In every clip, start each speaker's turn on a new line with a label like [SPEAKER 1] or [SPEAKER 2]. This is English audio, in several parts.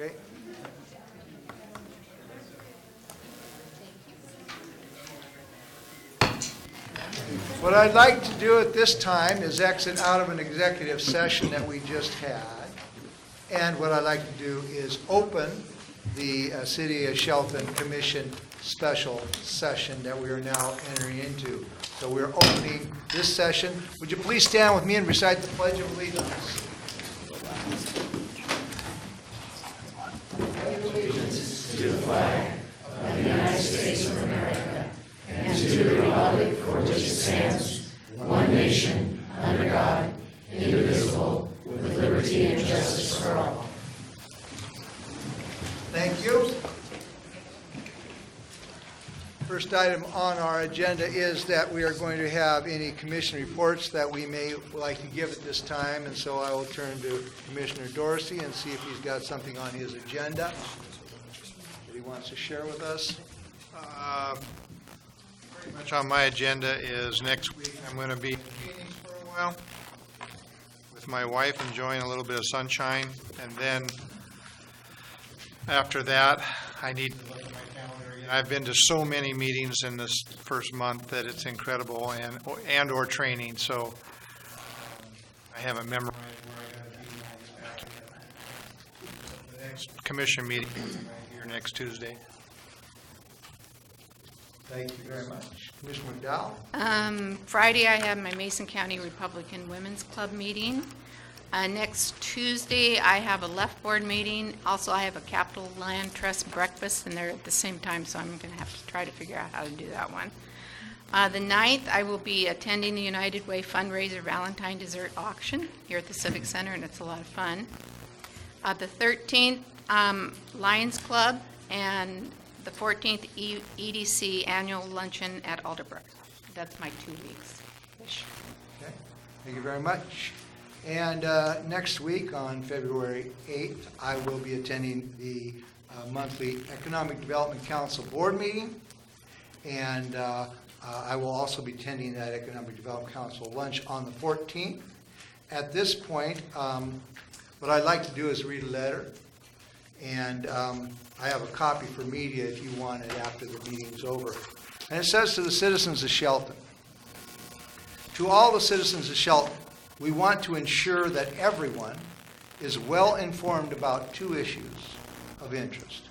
[SPEAKER 1] Okay. What I'd like to do at this time is exit out of an executive session that we just had. And what I'd like to do is open the City of Shelton Commission special session that we are now entering into. So we're opening this session. Would you please stand with me and recite the Pledge of Allegiance?
[SPEAKER 2] Allegiance to the flag of the United States of America and to the republic for which it stands, one nation, under God, indivisible, with liberty and justice for all.
[SPEAKER 1] Thank you. First item on our agenda is that we are going to have any commission reports that we may like to give at this time, and so I will turn to Commissioner Dorsey and see if he's got something on his agenda that he wants to share with us.
[SPEAKER 3] Pretty much on my agenda is next week I'm going to be in Phoenix for a while with my wife, enjoying a little bit of sunshine, and then after that I need to look at my calendar again. I've been to so many meetings in this first month that it's incredible, and or training, so I haven't memorized where I got to be after the next commission meeting right here next Tuesday.
[SPEAKER 1] Thank you very much. Commissioner McDowell?
[SPEAKER 4] Friday, I have my Mason County Republican Women's Club meeting. Next Tuesday, I have a left board meeting. Also, I have a Capital Land Trust breakfast, and they're at the same time, so I'm going to have to try to figure out how to do that one. The 9th, I will be attending the United Way fundraiser Valentine dessert auction here at the Civic Center, and it's a lot of fun. The 13th, Lions Club, and the 14th, EDC annual luncheon at Alderbrook. That's my 2 weeks-ish.
[SPEAKER 1] Okay, thank you very much. And next week, on February 8th, I will be attending the monthly Economic Development Council board meeting, and I will also be attending that Economic Development Council lunch on the 14th. At this point, what I'd like to do is read a letter, and I have a copy for media if you want it after the meeting's over. And it says to the citizens of Shelton, to all the citizens of Shelton, we want to ensure that everyone is well informed about 2 issues of interest.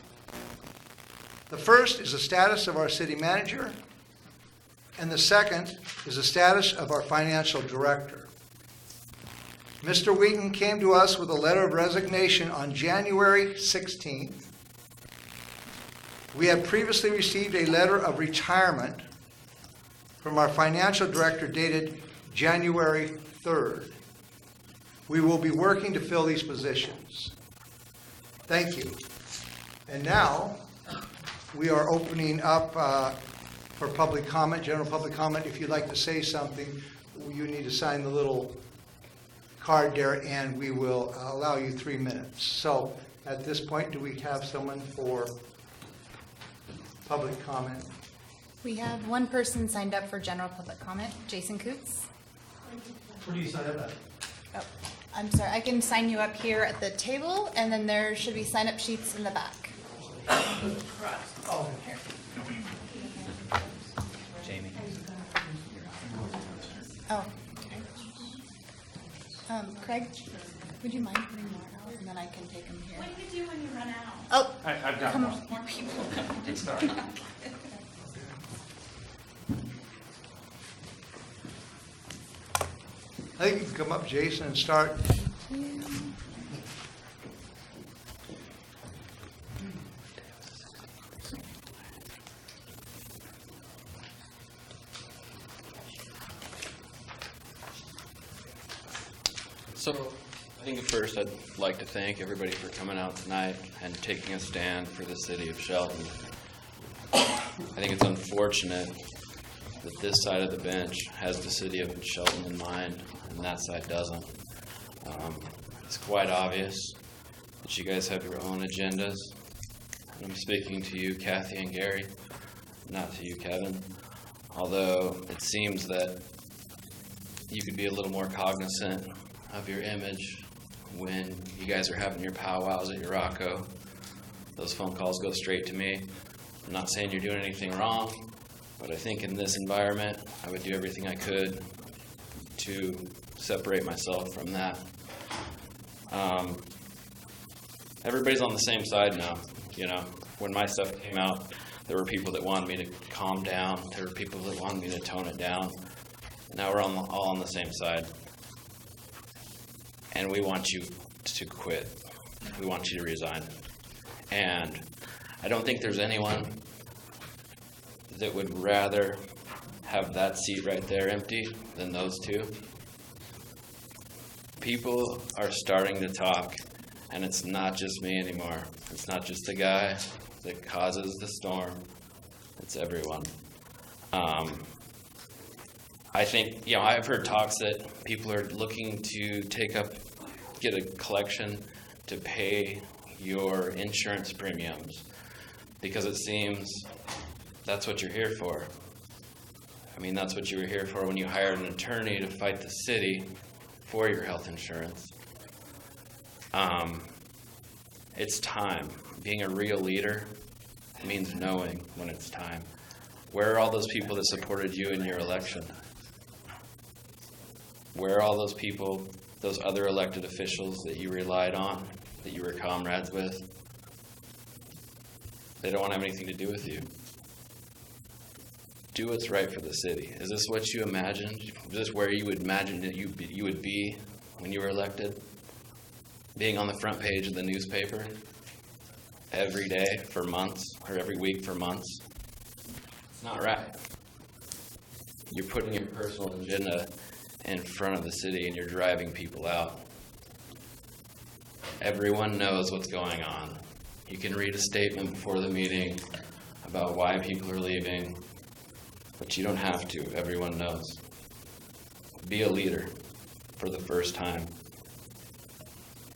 [SPEAKER 1] The first is the status of our city manager, and the second is the status of our financial director. Mr. Wheaton came to us with a letter of resignation on January 16th. We had previously received a letter of retirement from our financial director dated January 3rd. We will be working to fill these positions. Thank you. And now we are opening up for public comment, general public comment. If you'd like to say something, you need to sign the little card there, and we will allow you 3 minutes. So at this point, do we have someone for public comment?
[SPEAKER 5] We have one person signed up for general public comment, Jason Coots.
[SPEAKER 1] Where do you sign up at?
[SPEAKER 5] Oh, I'm sorry, I can sign you up here at the table, and then there should be sign-up sheets in the back.
[SPEAKER 1] Oh, here.
[SPEAKER 6] Jamie.
[SPEAKER 5] Oh, okay. Craig, would you mind putting more out, and then I can take them here?
[SPEAKER 7] What do you do when you run out?
[SPEAKER 5] Oh,
[SPEAKER 6] I've got
[SPEAKER 5] come
[SPEAKER 6] more.
[SPEAKER 5] on.
[SPEAKER 7] More people.
[SPEAKER 6] Sorry.
[SPEAKER 1] I think you can come up, Jason, and start.
[SPEAKER 8] So I think at first I'd like to thank everybody for coming out tonight and taking a stand for the city of Shelton. I think it's unfortunate that this side of the bench has the city of Shelton in mind and that side doesn't. It's quite obvious that you guys have your own agendas. And I'm speaking to you, Kathy and Gary, not to you, Kevin. Although it seems that you could be a little more cognizant of your image when you guys are having your powwows at your Rocco. Those phone calls go straight to me. I'm not saying you're doing anything wrong, but I think in this environment, I would do everything I could to separate myself from that. Everybody's on the same side now, you know. When my stuff came out, there were people that wanted me to calm down. There were people that wanted me to tone it down. Now we're all on the same side. And we want you to quit. We want you to resign. And I don't think there's anyone that would rather have that seat right there empty than those two. People are starting to talk, and it's not just me anymore. It's not just the guy that causes the storm. It's everyone. I think, you know, I've heard talks that people are looking to get a collection to pay your insurance premiums because it seems that's what you're here for. I mean, that's what you were here for when you hired an attorney to fight the city for your health insurance. It's time. Being a real leader means knowing when it's time. Where are all those people that supported you in your election? Where are all those people, those other elected officials that you relied on, that you were comrades with? They don't want to have anything to do with you. Do what's right for the city. Is this what you imagined? Is this where you would imagine that you would be when you were elected? Being on the front page of the newspaper every day for months, or every week for months? It's not right. You're putting your personal agenda in front of the city and you're driving people out. Everyone knows what's going on. You can read a statement before the meeting about why people are leaving, but you don't have to. Everyone knows. Be a leader for the first time.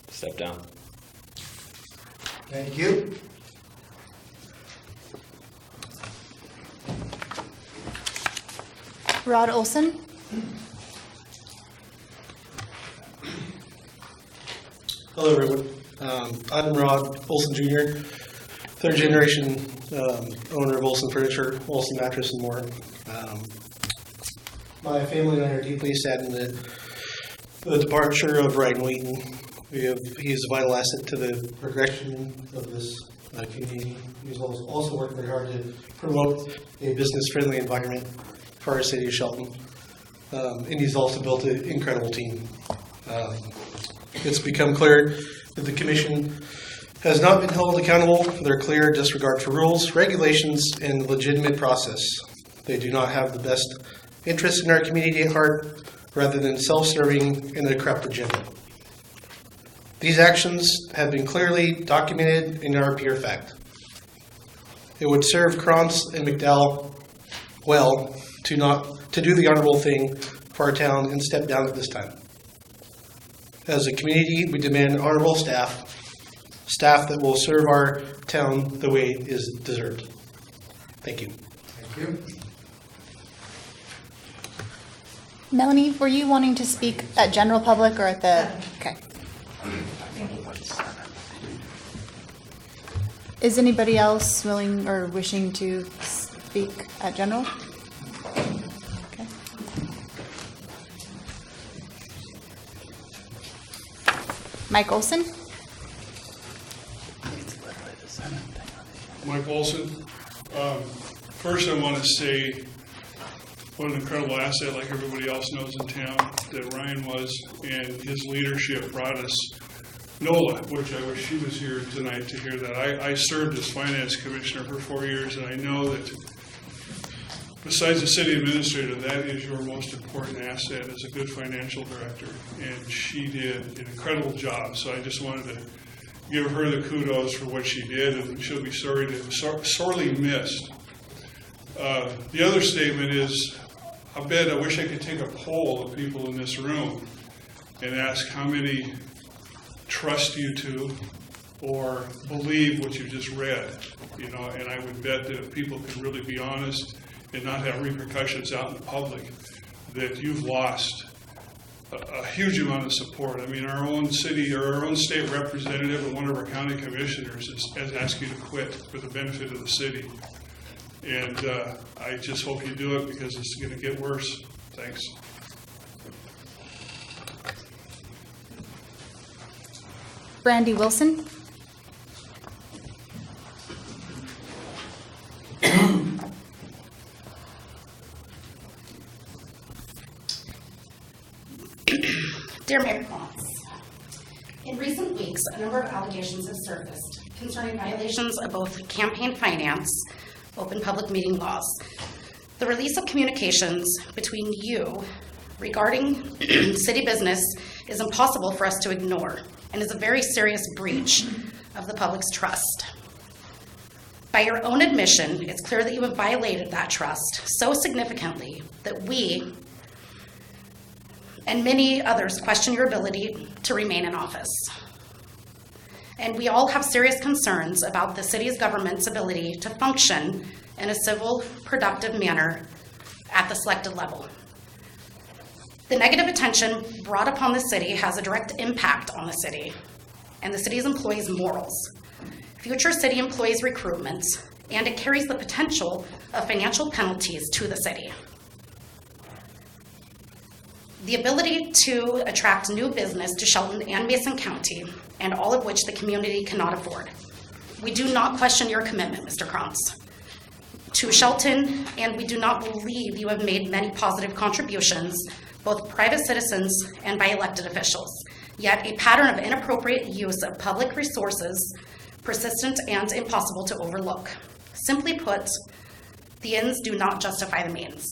[SPEAKER 8] Step down.
[SPEAKER 1] Thank you.
[SPEAKER 5] Rod Olson.
[SPEAKER 6] Hello, everyone. I'm Rod Olson Jr., third generation owner of Olson Furniture, Olson Mattress, and more. My family and I are deeply saddened at the departure of Ryan Wheaton. He is a vital asset to the progression of this community. He's also worked very hard to promote a business-friendly environment for our city of Shelton. And he's also built an incredible team. It's become clear that the commission has not been held accountable for their clear disregard for rules, regulations, and legitimate process. They do not have the best interests in our community at heart, rather than self-serving and a corrupt agenda. These actions have been clearly documented in our peer fact. It would serve Krantz and McDowell well to do the honorable thing for our town and step down at this time. As a community, we demand honorable staff that will serve our town the way it is deserved. Thank you.
[SPEAKER 1] Thank you.
[SPEAKER 5] Melanie, were you wanting to speak at general public or at the, okay. Is anybody else willing or wishing to speak at general? Okay. Mike Olson?
[SPEAKER 7] Mike Olson. First, I want to say what an incredible asset, like everybody else knows in town, that Ryan was, and his leadership brought us NOLA, which I wish she was here tonight to hear that. I served as finance commissioner for 4 years, and I know that besides the city administrator, that is your most important asset as a good financial director, and she did an incredible job. So I just wanted to give her the kudos for what she did, and she'll be sorely missed. The other statement is, I wish I could take a poll of people in this room and ask how many trust you to or believe what you just read, and I would bet that if people could really be honest and not have repercussions out in the public, that you've lost a huge amount of support. I mean, our own city or our own state representative and one of our county commissioners has asked you to quit for the benefit of the city. And I just hope you do it because it's going to get worse. Thanks.
[SPEAKER 5] Brandy Wilson.
[SPEAKER 9] Dear Mayor Collins, in recent weeks, a number of allegations have surfaced concerning violations of both campaign finance, open public meeting laws. The release of communications between you regarding city business is impossible for us to ignore and is a very serious breach of the public's trust. By your own admission, it's clear that you have violated that trust so significantly that we and many others question your ability to remain in office. And we all have serious concerns about the city's government's ability to function in a civil, productive manner at the selected level. The negative attention brought upon the city has a direct impact on the city and the city's employees' morals, future city employees' recruitment, and it carries the potential of financial penalties to the city. The ability to attract new business to Shelton and Mason County, and all of which the community cannot afford. We do not question your commitment, Mr. Krantz, to Shelton, and we do not believe you have made many positive contributions, both private citizens and by elected officials. Yet a pattern of inappropriate use of public resources, persistent and impossible to overlook. Simply put, the ends do not justify the means.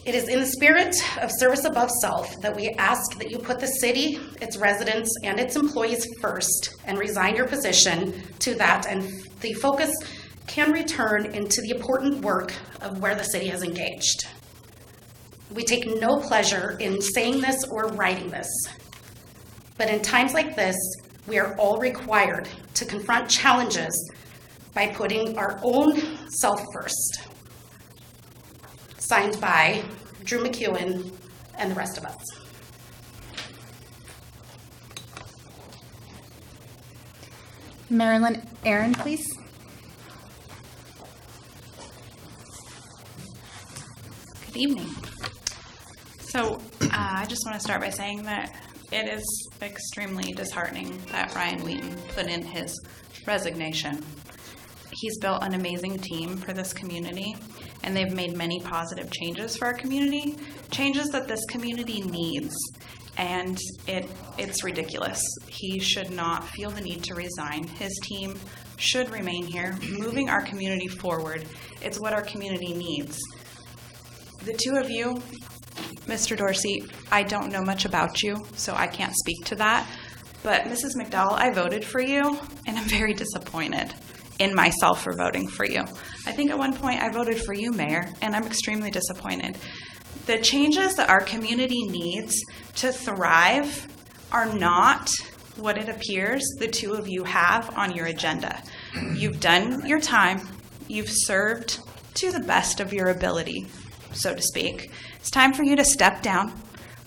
[SPEAKER 9] It is in the spirit of service above self that we ask that you put the city, its residents, and its employees first and resign your position to that, and the focus can return into the important work of where the city has engaged. We take no pleasure in saying this or writing this, but in times like this, we are all required to confront challenges by putting our own self first. Signed by Drew McEwen and the rest of us.
[SPEAKER 5] Marilyn Aaron, please.
[SPEAKER 10] Good evening. So I just want to start by saying that it is extremely disheartening that Ryan Wheaton put in his resignation. He's built an amazing team for this community, and they've made many positive changes for our community, changes that this community needs, and it's ridiculous. He should not feel the need to resign. His team should remain here, moving our community forward. It's what our community needs. The two of you, Mr. Dorsey, I don't know much about you, so I can't speak to that, but Mrs. McDowell, I voted for you, and I'm very disappointed in myself for voting for you. I think at one point I voted for you, Mayor, and I'm extremely disappointed. The changes that our community needs to thrive are not what it appears the two of you have on your agenda. You've done your time. You've served to the best of your ability, so to speak. It's time for you to step down.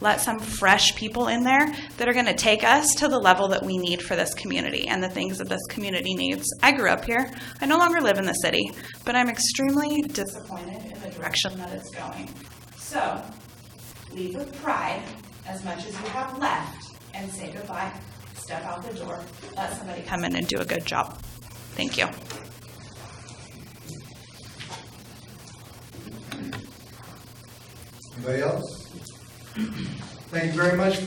[SPEAKER 10] Let some fresh people in there that are going to take us to the level that we need for this community and the things that this community needs. I grew up here. I no longer live in the city, but I'm extremely disappointed in the direction that it's going. So, leave with pride as much as you have left and say goodbye. Step out the door. Let somebody come in and do a good job. Thank you.
[SPEAKER 1] Anybody else? Thank you very much.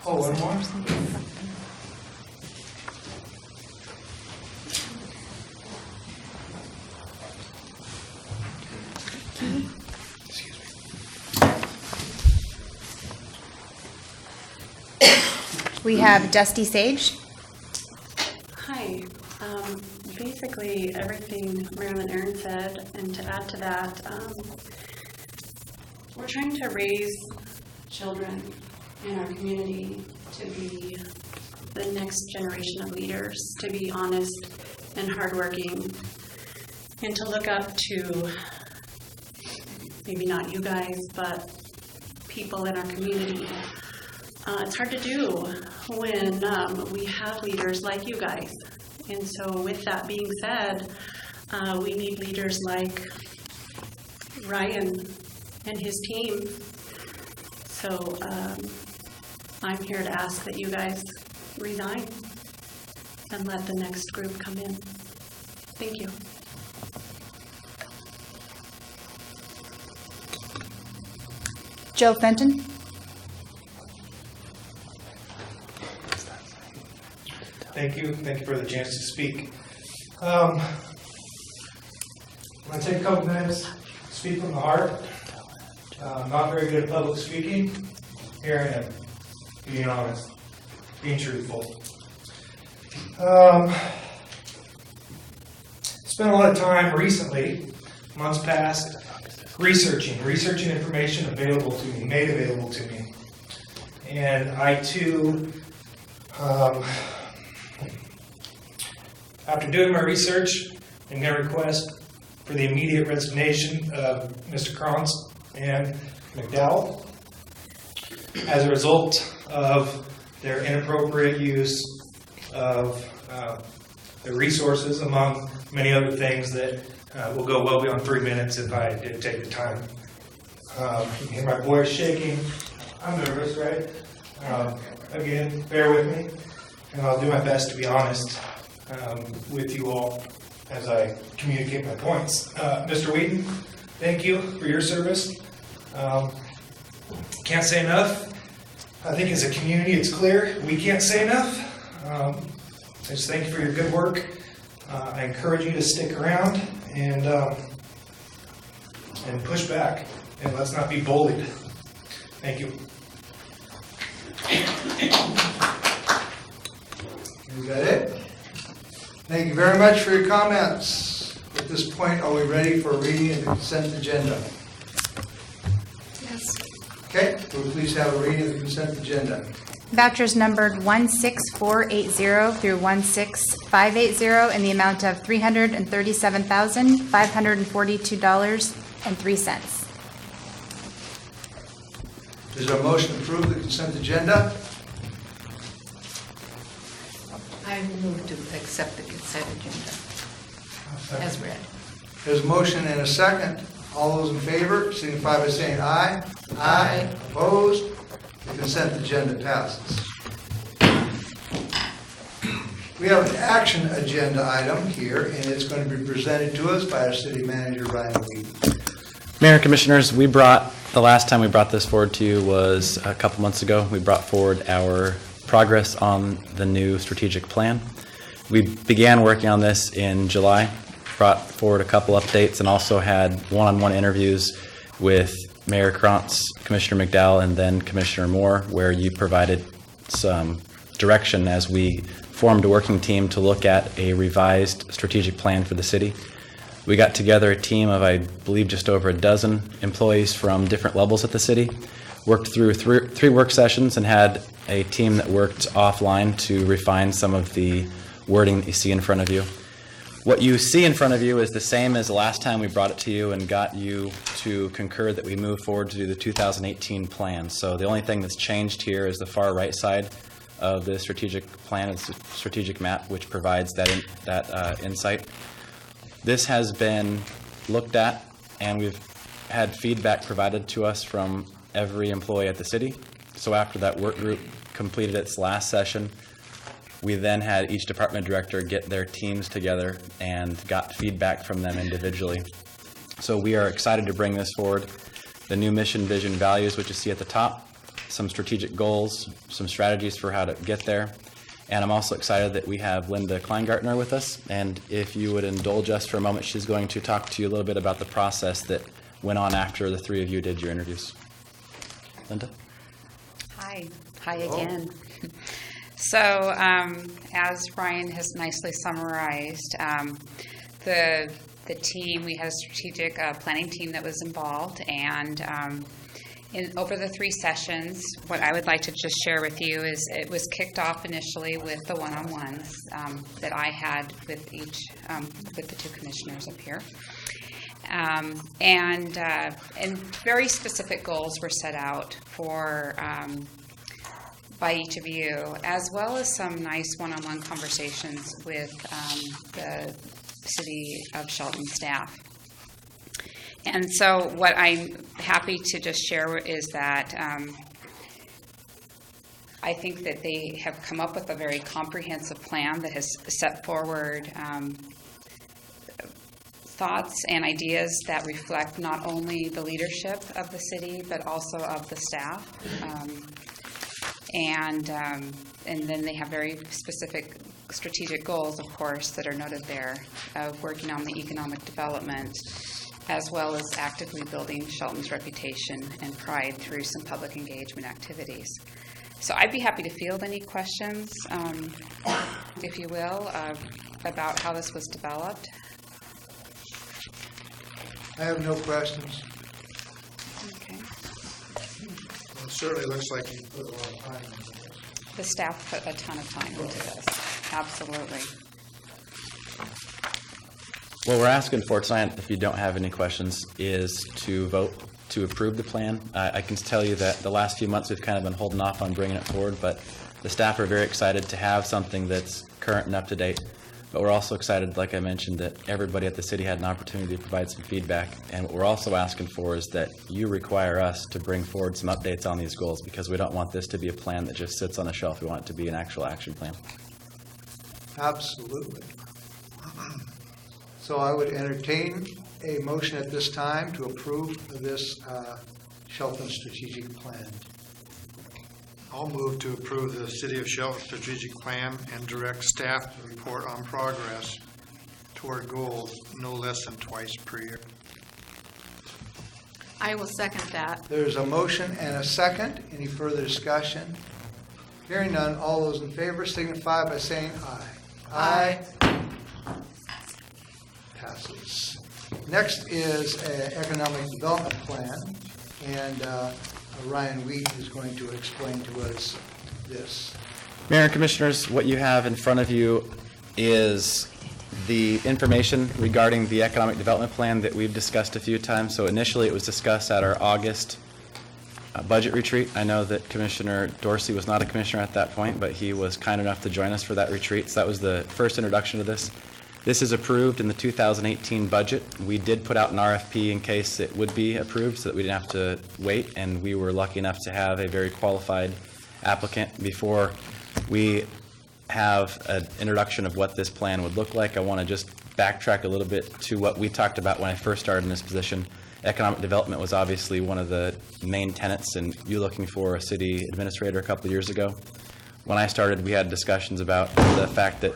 [SPEAKER 1] One more?
[SPEAKER 5] We have Dusty Sage.
[SPEAKER 11] Hi. Basically, everything Marilyn Aaron said, and to add to that, we're trying to raise children in our community to be the next generation of leaders, to be honest and hardworking, and to look up to maybe not you guys, but people in our community. It's hard to do when we have leaders like you guys. And so with that being said, we need leaders like Ryan and his team. So I'm here to ask that you guys resign and let the next group come in. Thank you.
[SPEAKER 5] Jill Fenton?
[SPEAKER 12] Thank you for the chance to speak. I'm going to take a couple minutes, speak from the heart. I'm not very good at public speaking. Here I am, being honest, being truthful. Spent a lot of time recently, months past, researching information available to me, made available to me. And I too, after doing my research, I'm going to request for the immediate resignation of Mr. Krantz and McDowell as a result of their inappropriate use of the resources, among many other things that will go well beyond 3 minutes if I did take the time. You can hear my voice shaking. I'm nervous, right? Again, bear with me, and I'll do my best to be honest with you all as I communicate my points. Mr. Wheaton, thank you for your service. Can't say enough. I think as a community it's clear we can't say enough. I just thank you for your good work. I encourage you to stick around and push back, and let's not be bullied. Thank you.
[SPEAKER 1] Is that it? Thank you very much for your comments. At this point, are we ready for reading of the consent agenda?
[SPEAKER 4] Yes.
[SPEAKER 1] Okay, will we please have a reading of the consent agenda?
[SPEAKER 5] Vouchers numbered 16480 through 16580 in the amount of $337,542.03.
[SPEAKER 1] Is there a motion to approve the consent agenda?
[SPEAKER 4] I move to accept the consent agenda as read.
[SPEAKER 1] There's a motion and a second. All those in favor signify by saying aye. Aye. Opposed? The consent agenda passes. We have an action agenda item here, and it's going to be presented to us by our city manager, Ryan Wheaton.
[SPEAKER 13] Mayor and Commissioners, the last time we brought this forward to you was a couple months ago. We brought forward our progress on the new strategic plan. We began working on this in July, brought forward a couple updates, and also had one-on-one interviews with Mayor Krantz, Commissioner McDowell, and then Commissioner Moore, where you provided some direction as we formed a working team to look at a revised strategic plan for the city. We got together a team of, I believe, just over a dozen employees from different levels at the city, worked through three work sessions, and had a team that worked offline to refine some of the wording that you see in front of you. What you see in front of you is the same as the last time we brought it to you and got you to concur that we move forward to do the 2018 plan. So the only thing that's changed here is the far right side of the strategic plan. It's a strategic map which provides that insight. This has been looked at, and we've had feedback provided to us from every employee at the city. So after that work group completed its last session, we then had each department director get their teams together and got feedback from them individually. So we are excited to bring this forward. The new mission, vision, values, which you see at the top, some strategic goals, some strategies for how to get there. And I'm also excited that we have Linda Kleingartner with us. And if you would indulge us for a moment, she's going to talk to you a little bit about the process that went on after the three of you did your interviews. Linda?
[SPEAKER 14] Hi again. So, as Ryan has nicely summarized, the team, we had a strategic planning team that was involved, and over the three sessions, what I would like to just share with you is it was kicked off initially with the one-on-ones that I had with with the two commissioners up here. And very specific goals were set out for by each of you, as well as some nice one-on-one conversations with the City of Shelton staff. And so what I'm happy to just share is that I think that they have come up with a very comprehensive plan that has set forward thoughts and ideas that reflect not only the leadership of the city, but also of the staff. And then they have very specific strategic goals, of course, that are noted there, of working on the economic development, as well as actively building Shelton's reputation and pride through some public engagement activities. So I'd be happy to field any questions, if you will, about how this was developed.
[SPEAKER 1] I have no questions.
[SPEAKER 14] Okay.
[SPEAKER 3] Well, it certainly looks like you put a lot of time into this.
[SPEAKER 14] The staff put a ton of time into this, absolutely.
[SPEAKER 13] What we're asking for tonight, if you don't have any questions, is to vote to approve the plan. I can tell you that the last few months we've kind of been holding off on bringing it forward, but the staff are very excited to have something that's current and up to date. But we're also excited, like I mentioned, that everybody at the city had an opportunity to provide some feedback. And what we're also asking for is that you require us to bring forward some updates on these goals, because we don't want this to be a plan that just sits on a shelf. We want it to be an actual action plan.
[SPEAKER 1] Absolutely. So I would entertain a motion at this time to approve this Shelton strategic plan.
[SPEAKER 3] I'll move to approve the City of Shelton strategic plan and direct staff to report on progress toward goals no less than twice per year.
[SPEAKER 4] I will second that.
[SPEAKER 1] There's a motion and a second. Any further discussion? Hearing none, all those in favor signify by saying aye. Aye. Passes. Next is an economic development plan, and Ryan Wheaton is going to explain to us this.
[SPEAKER 13] Mayor and Commissioners, what you have in front of you is the information regarding the economic development plan that we've discussed a few times. So initially it was discussed at our August budget retreat. I know that Commissioner Dorsey was not a commissioner at that point, but he was kind enough to join us for that retreat. So that was the first introduction to this. This is approved in the 2018 budget. We did put out an RFP in case it would be approved so that we didn't have to wait, and we were lucky enough to have a very qualified applicant. Before we have an introduction of what this plan would look like, I want to just backtrack a little bit to what we talked about when I first started in this position. Economic development was obviously one of the main tenets, and you looking for a city administrator a couple of years ago. When I started, we had discussions about the fact that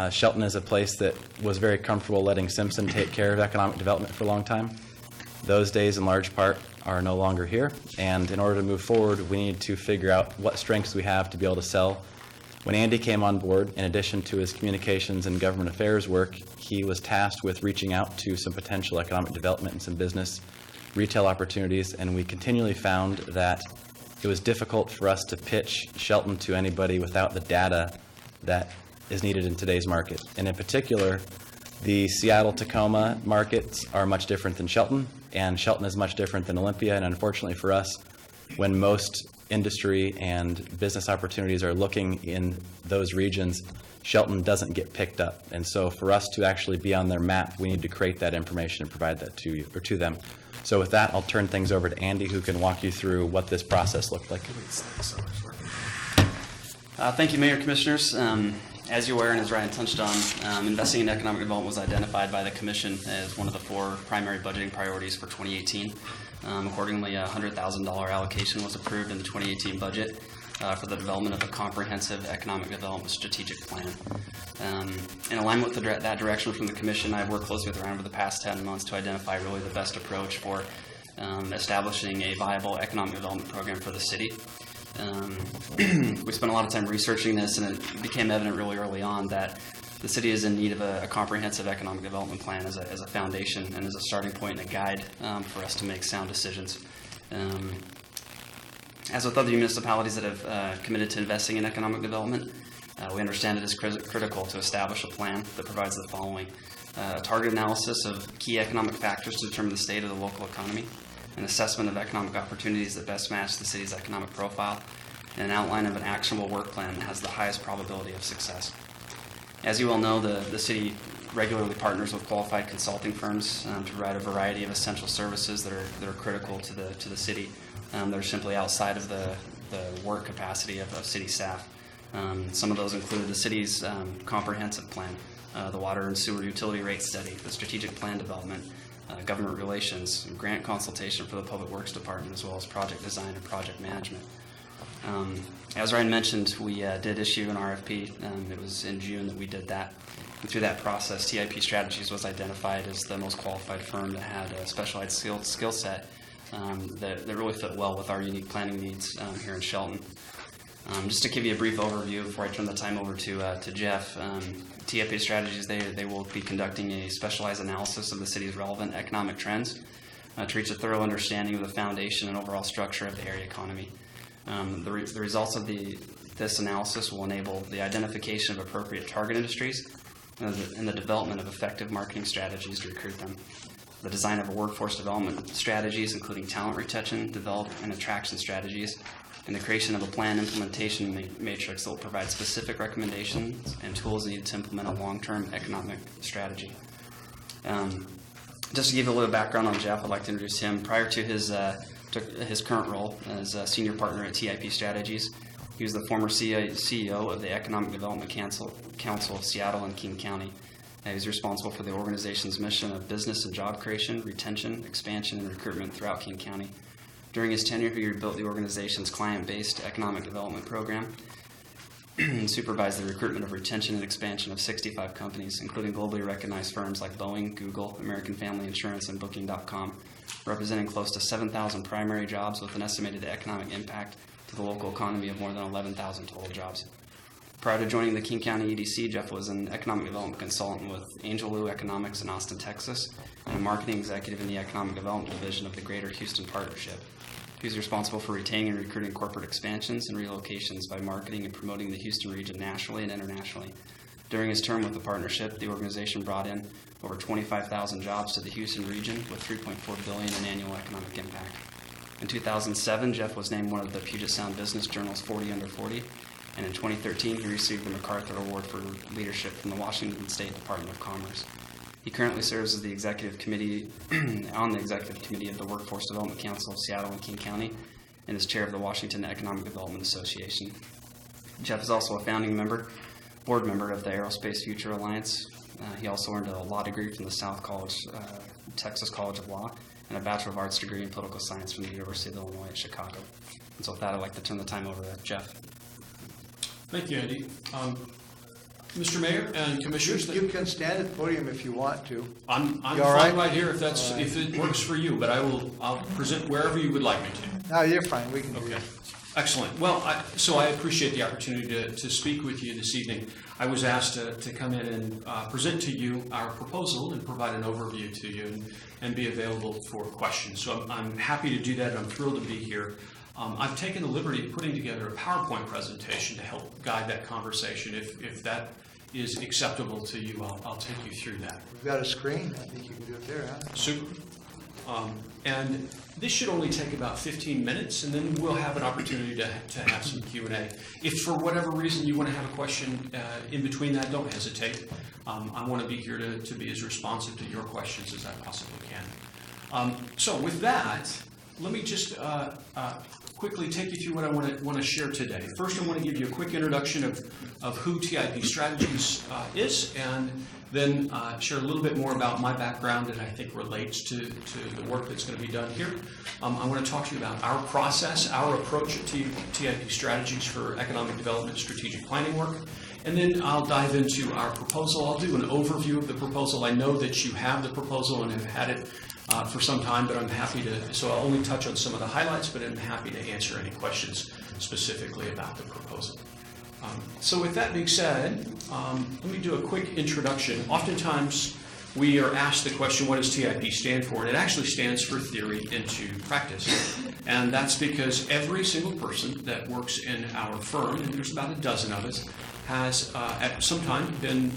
[SPEAKER 13] Shelton is a place that was very comfortable letting Simpson take care of economic development for a long time. Those days, in large part, are no longer here, and in order to move forward, we need to figure out what strengths we have to be able to sell. When Andy came on board, in addition to his communications and government affairs work, he was tasked with reaching out to some potential economic development and some business retail opportunities, and we continually found that it was difficult for us to pitch Shelton to anybody without the data that is needed in today's market. And in particular, the Seattle-Tacoma markets are much different than Shelton, and Shelton is much different than Olympia. And unfortunately for us, when most industry and business opportunities are looking in those regions, Shelton doesn't get picked up. And so for us to actually be on their map, we need to create that information and provide that to you, or to them. So with that, I'll turn things over to Andy, who can walk you through what this process looked like.
[SPEAKER 15] Thank you, Mayor, Commissioners. As you're aware, and as Ryan touched on, investing in economic development was identified by the Commission as one of the 4 primary budgeting priorities for 2018. Accordingly, a $100,000 allocation was approved in the 2018 budget for the development of a comprehensive economic development strategic plan. In alignment with that direction from the Commission, I've worked closely with Ryan over the past 10 months to identify really the best approach for establishing a viable economic development program for the city. We spent a lot of time researching this, and it became evident really early on that the city is in need of a comprehensive economic development plan as a foundation and as a starting point and a guide for us to make sound decisions. As with other municipalities that have committed to investing in economic development, we understand it is critical to establish a plan that provides the following. a target analysis of key economic factors to determine the state of the local economy, an assessment of economic opportunities that best match the city's economic profile, and an outline of an actionable work plan that has the highest probability of success. As you all know, the city regularly partners with qualified consulting firms to provide a variety of essential services that are critical to the city. That are simply outside of the work capacity of city staff. Some of those include the city's comprehensive plan, the water and sewer utility rate study, the strategic plan development, government relations, grant consultation for the Public Works Department, as well as project design and project management. As Ryan mentioned, we did issue an RFP. It was in June that we did that. And through that process, TIP Strategies was identified as the most qualified firm that had a specialized skill set that really fit well with our unique planning needs here in Shelton. Just to give you a brief overview before I turn the time over to Jeff, TIP Strategies, they will be conducting a specialized analysis of the city's relevant economic trends to reach a thorough understanding of the foundation and overall structure of the area economy. The results of this analysis will enable the identification of appropriate target industries and the development of effective marketing strategies to recruit them. The design of a workforce development strategies, including talent retention, development, and attraction strategies, and the creation of a plan implementation matrix that will provide specific recommendations and tools needed to implement a long-term economic strategy. Just to give you a little background on Jeff, I'd like to introduce him. Prior to his current role as a senior partner at TIP Strategies, he was the former CEO of the Economic Development Council of Seattle and King County. He was responsible for the organization's mission of business and job creation, retention, expansion, and recruitment throughout King County. During his tenure, he rebuilt the organization's client-based economic development program and supervised the recruitment of retention and expansion of 65 companies, including globally recognized firms like Boeing, Google, American Family Insurance, and Booking.com, representing close to 7,000 primary jobs with an estimated economic impact to the local economy of more than 11,000 total jobs. Prior to joining the King County EDC, Jeff was an economic development consultant with Angel Lou Economics in Austin, Texas, and a marketing executive in the economic development division of the Greater Houston Partnership. He was responsible for retaining and recruiting corporate expansions and relocations by marketing and promoting the Houston region nationally and internationally. During his term with the partnership, the organization brought in over 25,000 jobs to the Houston region with $3.4 billion in annual economic impact. In 2007, Jeff was named one of the Puget Sound Business Journal's 40 Under 40, and in 2013, he received the MacArthur Award for Leadership from the Washington State Department of Commerce. He currently serves as the executive committee on the executive committee of the Workforce Development Council of Seattle and King County, and is chair of the Washington Economic Development Association. Jeff is also a founding board member of the Aerospace Future Alliance. He also earned a law degree from the Texas College of Law, and a Bachelor of Arts degree in Political Science from the University of Illinois at Chicago. And so with that, I'd like to turn the time over to Jeff.
[SPEAKER 16] Thank you, Andy. Mr. Mayor and Commissioners.
[SPEAKER 1] You can stand at the podium if you want to.
[SPEAKER 16] I'm fine right here if it works for you, but I'll present wherever you would like me to.
[SPEAKER 1] No, you're fine. We can do
[SPEAKER 16] Okay.
[SPEAKER 1] that.
[SPEAKER 16] Excellent. Well, so I appreciate the opportunity to speak with you this evening. I was asked to come in and present to you our proposal and provide an overview to you and be available for questions. So I'm happy to do that. I'm thrilled to be here. I've taken the liberty of putting together a PowerPoint presentation to help guide that conversation. If that is acceptable to you, I'll take you through that.
[SPEAKER 1] We've got a screen. I think you can do it there, huh?
[SPEAKER 16] Super. And this should only take about 15 minutes, and then we'll have an opportunity to have some Q&A. If for whatever reason you want to have a question in between that, don't hesitate. I want to be here to be as responsive to your questions as I possibly can. So with that, let me just quickly take you through what I want to share today. First, I want to give you a quick introduction of who TIP Strategies is, and then share a little bit more about my background that I think relates to the work that's going to be done here. I want to talk to you about our process, our approach at TIP Strategies for economic development strategic planning work. And then I'll dive into our proposal. I'll do an overview of the proposal. I know that you have the proposal and have had it for some time, but I'm happy to, so I'll only touch on some of the highlights, but I'm happy to answer any questions specifically about the proposal. So with that being said, let me do a quick introduction. Oftentimes, we are asked the question, what does TIP stand for? And it actually stands for Theory into Practice. And that's because every single person that works in our firm, and there's about a dozen of us, has at some time been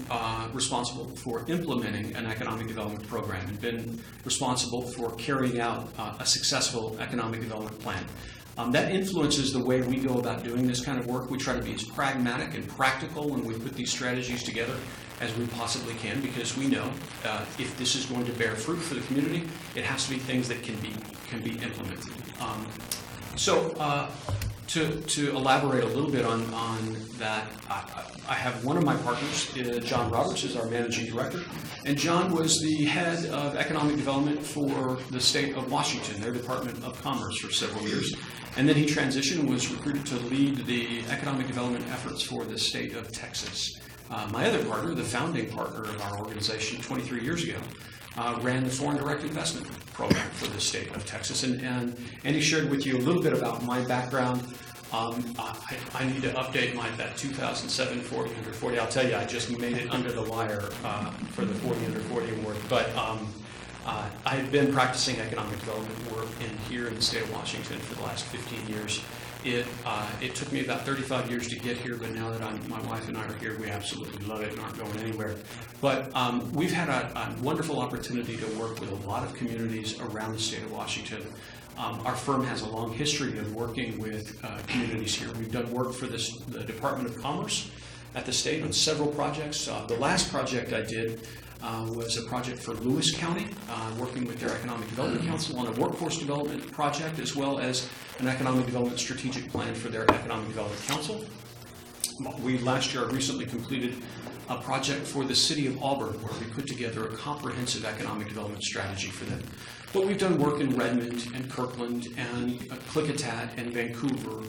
[SPEAKER 16] responsible for implementing an economic development program and been responsible for carrying out a successful economic development plan. That influences the way we go about doing this kind of work. We try to be as pragmatic and practical when we put these strategies together as we possibly can, because we know if this is going to bear fruit for the community, it has to be things that can be implemented. To elaborate a little bit on that, I have one of my partners, John Roberts, is our managing director, and John was the head of economic development for the state of Washington, their Department of Commerce, for several years. And then he transitioned and was recruited to lead the economic development efforts for the state of Texas. My other partner, the founding partner of our organization 23 years ago, ran the foreign direct investment program for the state of Texas. And he shared with you a little bit about my background. I need to update that 2007 40 Under 40. I'll tell you, I just made it under the wire for the 40 Under 40 award. But I've been practicing economic development work here in the state of Washington for the last 15 years. It took me about 35 years to get here, but now that my wife and I are here, we absolutely love it and aren't going anywhere. But we've had a wonderful opportunity to work with a lot of communities around the state of Washington. Our firm has a long history of working with communities here. We've done work for the Department of Commerce at the state on several projects. The last project I did was a project for Lewis County, working with their Economic Development Council on a workforce development project, as well as an economic development strategic plan for their Economic Development Council. We last year recently completed a project for the city of Auburn, where we put together a comprehensive economic development strategy for them. But we've done work in Redmond and Kirkland and Klickitat and Vancouver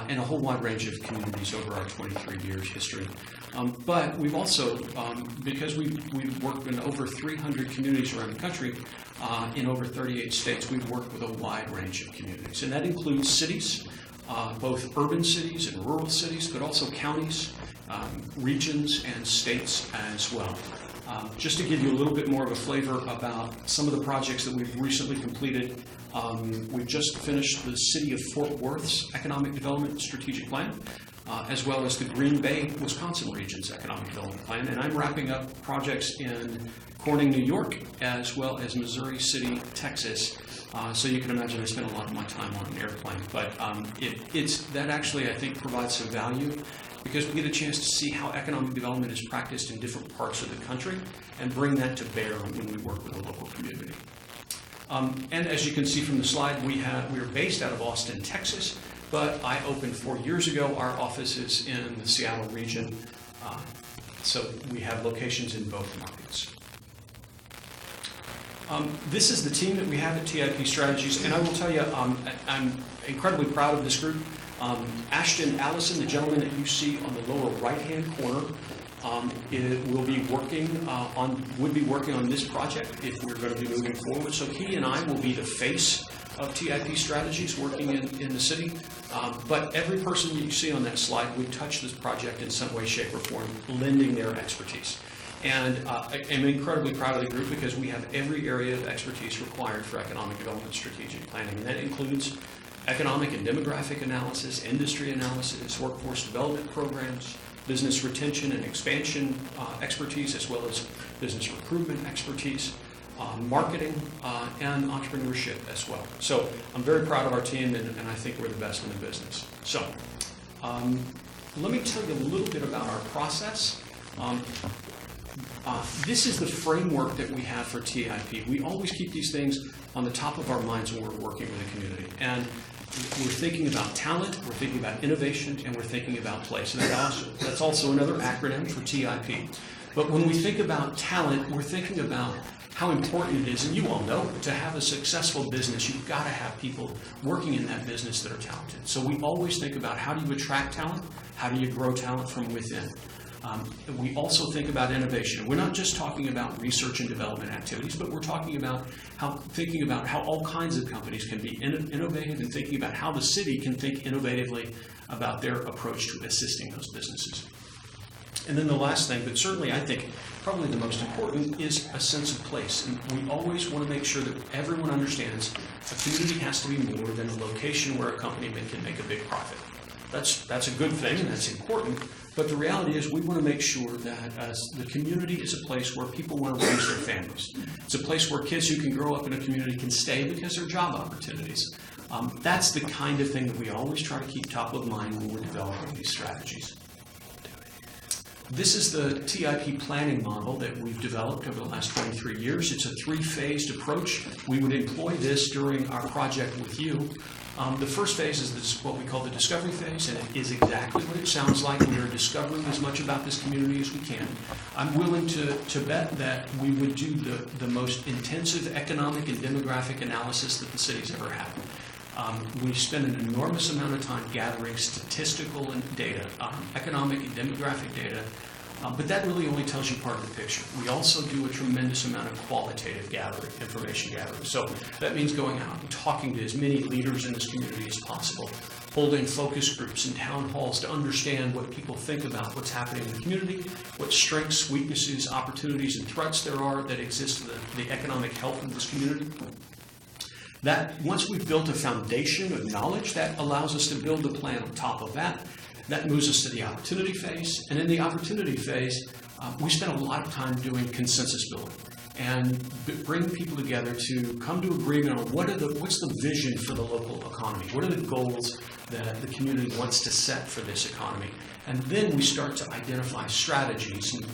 [SPEAKER 16] and a whole wide range of communities over our 23 years history. But we've also, because we've worked in over 300 communities around the country, in over 38 states, we've worked with a wide range of communities. And that includes cities, both urban cities and rural cities, but also counties, regions, and states as well. Just to give you a little bit more of a flavor about some of the projects that we've recently completed, we've just finished the City of Fort Worth's Economic Development Strategic Plan, as well as the Green Bay, Wisconsin region's Economic Development Plan. And I'm wrapping up projects in Corning, New York, as well as Missouri City, Texas. So you can imagine I spent a lot of my time on an airplane. But that actually, I think, provides some value, because we get a chance to see how economic development is practiced in different parts of the country and bring that to bear when we work with a local community. And as you can see from the slide, we're based out of Austin, Texas, but I opened 4 years ago. Our office is in the Seattle region, so we have locations in both markets. This is the team that we have at TIP Strategies, and I will tell you, I'm incredibly proud of this group. Ashton Allison, the gentleman that you see on the lower right-hand corner, would be working on this project if we're going to be moving forward. So he and I will be the face of TIP Strategies working in the city. But every person you see on that slide would touch this project in some way, shape, or form, lending their expertise. And I'm incredibly proud of the group, because we have every area of expertise required for economic development strategic planning. And that includes economic and demographic analysis, industry analysis, workforce development programs, business retention and expansion expertise, as well as business recruitment expertise, marketing, and entrepreneurship as well. So I'm very proud of our team, and I think we're the best in the business. So let me tell you a little bit about our process. This is the framework that we have for TIP. We always keep these things on the top of our minds when we're working with the community. And we're thinking about talent, we're thinking about innovation, and we're thinking about place. And that's also another acronym for TIP. But when we think about talent, we're thinking about how important it is, and you all know, to have a successful business, you've got to have people working in that business that are talented. So we always think about, how do you attract talent? How do you grow talent from within? We also think about innovation. We're not just talking about research and development activities, but we're talking about thinking about how all kinds of companies can be innovative, and thinking about how the city can think innovatively about their approach to assisting those businesses. And then the last thing, but certainly I think probably the most important, is a sense of place. And we always want to make sure that everyone understands a community has to be more than a location where a company can make a big profit. That's a good thing and that's important, but the reality is we want to make sure that the community is a place where people want to raise their families. It's a place where kids who can grow up in a community can stay because there are job opportunities. That's the kind of thing that we always try to keep top of mind when we're developing these strategies. This is the TIP planning model that we've developed over the last 23 years. It's a three-phased approach. We would employ this during our project with you. The first phase is what we call the discovery phase, and it is exactly what it sounds like. We are discovering as much about this community as we can. I'm willing to bet that we would do the most intensive economic and demographic analysis that the city's ever had. We spend an enormous amount of time gathering statistical data, economic and demographic data, but that really only tells you part of the picture. We also do a tremendous amount of qualitative gathering, information gathering. So that means going out and talking to as many leaders in this community as possible, holding focus groups and town halls to understand what people think about what's happening in the community, what strengths, weaknesses, opportunities, and threats there are that exist to the economic health of this community. That, once we've built a foundation of knowledge, that allows us to build a plan on top of that. That moves us to the opportunity phase. And in the opportunity phase, we spend a lot of time doing consensus building and bring people together to come to agreement on what's the vision for the local economy? What are the goals that the community wants to set for this economy? And then we start to identify strategies. And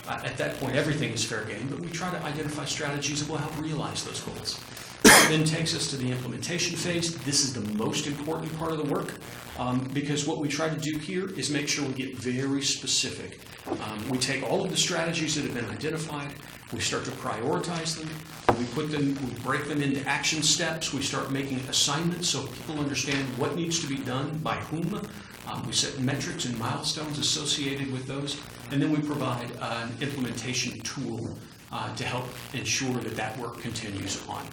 [SPEAKER 16] at that point, everything is fair game, but we try to identify strategies that will help realize those goals. Then takes us to the implementation phase. This is the most important part of the work because what we try to do here is make sure we get very specific. We take all of the strategies that have been identified, we start to prioritize them, we break them into action steps, we start making assignments so people understand what needs to be done by whom. We set metrics and milestones associated with those, and then we provide an implementation tool to help ensure that work continues on.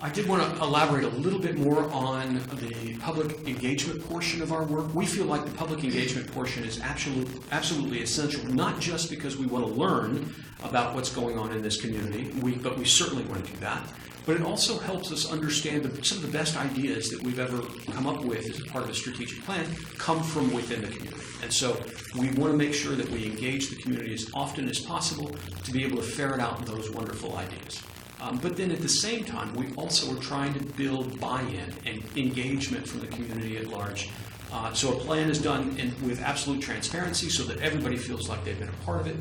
[SPEAKER 16] I did want to elaborate a little bit more on the public engagement portion of our work. We feel like the public engagement portion is absolutely essential, not just because we want to learn about what's going on in this community, but we certainly want to do that, but it also helps us understand that some of the best ideas that we've ever come up with as a part of a strategic plan come from within the community. And so we want to make sure that we engage the community as often as possible to be able to ferret out those wonderful ideas. But then at the same time, we also are trying to build buy-in and engagement from the community at large. So a plan is done with absolute transparency so that everybody feels like they've been a part of it.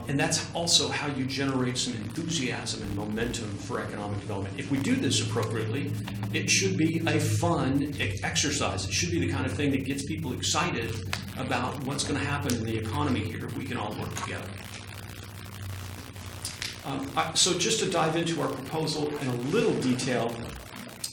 [SPEAKER 16] And that's also how you generate some enthusiasm and momentum for economic development. If we do this appropriately, it should be a fun exercise. It should be the kind of thing that gets people excited about what's going to happen in the economy here if we can all work together. So just to dive into our proposal in a little detail,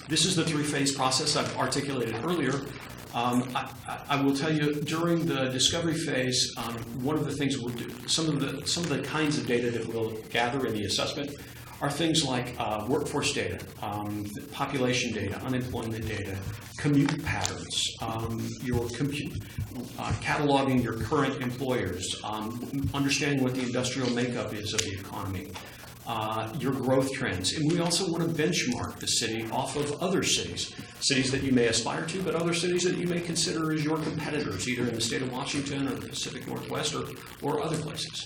[SPEAKER 16] this is the three-phase process I've articulated earlier. I will tell you, during the discovery phase, one of the things we'll do, some of the kinds of data that we'll gather in the assessment are things like workforce data, population data, unemployment data, commute patterns, cataloging your current employers, understanding what the industrial makeup is of the economy, your growth trends. And we also want to benchmark the city off of other cities that you may aspire to, but other cities that you may consider as your competitors, either in the state of Washington or the Pacific Northwest or other places.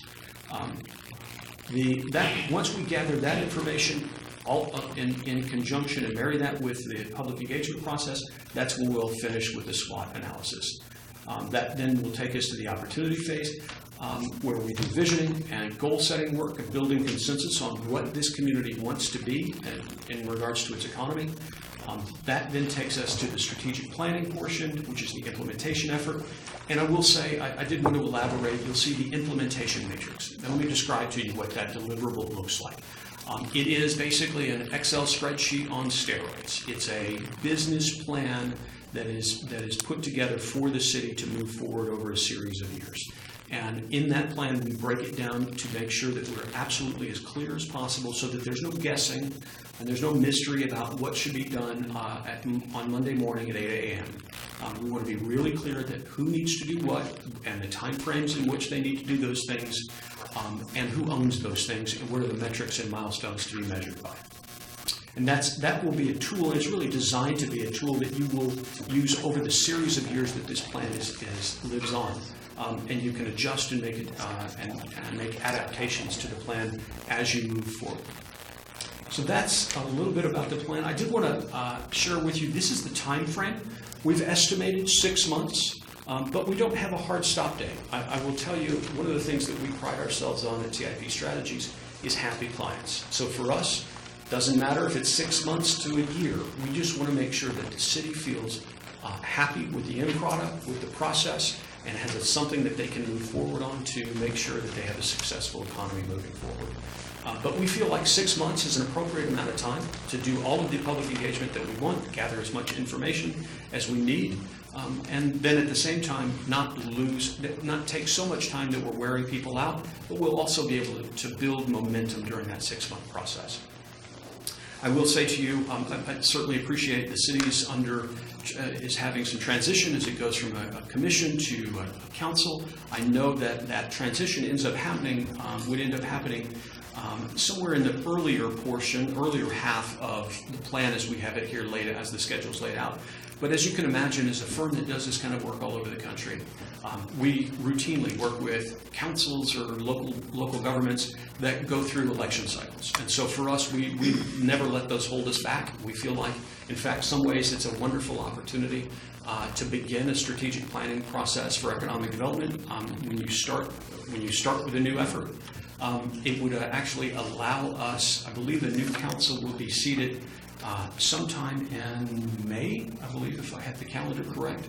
[SPEAKER 16] Once we gather that information all in conjunction and marry that with the public engagement process, that's when we'll finish with the SWOT analysis. That then will take us to the opportunity phase, where we do visioning and goal-setting work and building consensus on what this community wants to be in regards to its economy. That then takes us to the strategic planning portion, which is the implementation effort. And I will say, I did want to elaborate, you'll see the implementation matrix. Now let me describe to you what that deliverable looks like. It is basically an Excel spreadsheet on steroids. It's a business plan that is put together for the city to move forward over a series of years. And in that plan, we break it down to make sure that we're absolutely as clear as possible so that there's no guessing and there's no mystery about what should be done on Monday morning at 8 a.m. We want to be really clear that who needs to do what and the timeframes in which they need to do those things, and who owns those things and what are the metrics and milestones to be measured by. And that will be a tool. It's really designed to be a tool that you will use over the series of years that this plan lives on. And you can adjust and make it and make adaptations to the plan as you move forward. So that's a little bit about the plan. I did want to share with you, this is the time frame. We've estimated 6 months, but we don't have a hard stop date. I will tell you, one of the things that we pride ourselves on at TIP Strategies is happy clients. So for us, doesn't matter if it's 6 months to a year. We just want to make sure that the city feels happy with the end product, with the process, and has something that they can move forward on to make sure that they have a successful economy moving forward. But we feel like 6 months is an appropriate amount of time to do all of the public engagement that we want, gather as much information as we need, and then at the same time not take so much time that we're wearing people out, but we'll also be able to build momentum during that 6-month process. I will say to you, I certainly appreciate the city is having some transition as it goes from a commission to a council. I know that transition would end up happening somewhere in the earlier half of the plan as we have it here as the schedule's laid out. But as you can imagine, as a firm that does this kind of work all over the country, we routinely work with councils or local governments that go through election cycles. And so for us, we never let those hold us back. We feel like, in fact, some ways it's a wonderful opportunity to begin a strategic planning process for economic development. When you start with a new effort, it would actually allow us, I believe the new council will be seated sometime in May, I believe, if I have the calendar correct.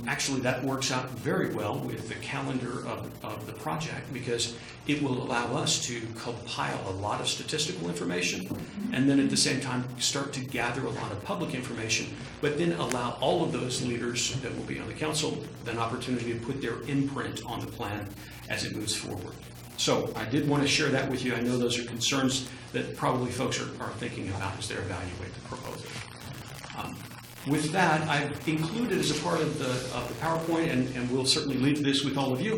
[SPEAKER 16] Actually, that works out very well with the calendar of the project because it will allow us to compile a lot of statistical information and then at the same time start to gather a lot of public information, but then allow all of those leaders that will be on the council an opportunity to put their imprint on the plan as it moves forward. So I did want to share that with you. I know those are concerns that probably folks are thinking about as they evaluate the proposal. With that, I've included as a part of the PowerPoint, and we'll certainly leave this with all of you,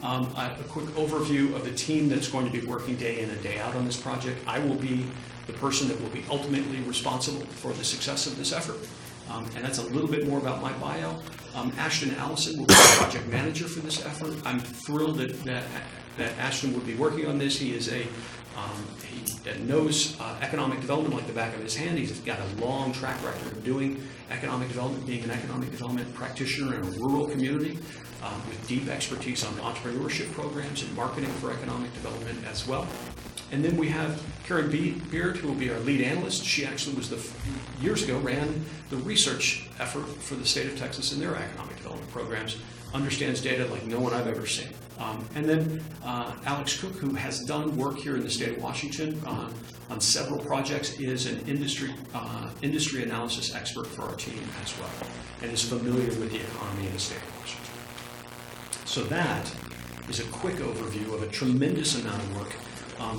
[SPEAKER 16] a quick overview of the team that's going to be working day in and day out on this project. I will be the person that will be ultimately responsible for the success of this effort. And that's a little bit more about my bio. Ashton Allison will be the project manager for this effort. I'm thrilled that Ashton would be working on this. He is he knows economic development like the back of his hand. He's got a long track record of doing economic development, being an economic development practitioner in a rural community with deep expertise on entrepreneurship programs and marketing for economic development as well. And then we have Karen Beard, who will be our lead analyst. She actually was years ago ran the research effort for the state of Texas in their economic development programs, understands data like no one I've ever seen. And then Alex Cook, who has done work here in the state of Washington on several projects, is an industry analysis expert for our team as well, and is familiar with the economy in the state of Washington. So that is a quick overview of a tremendous amount of work.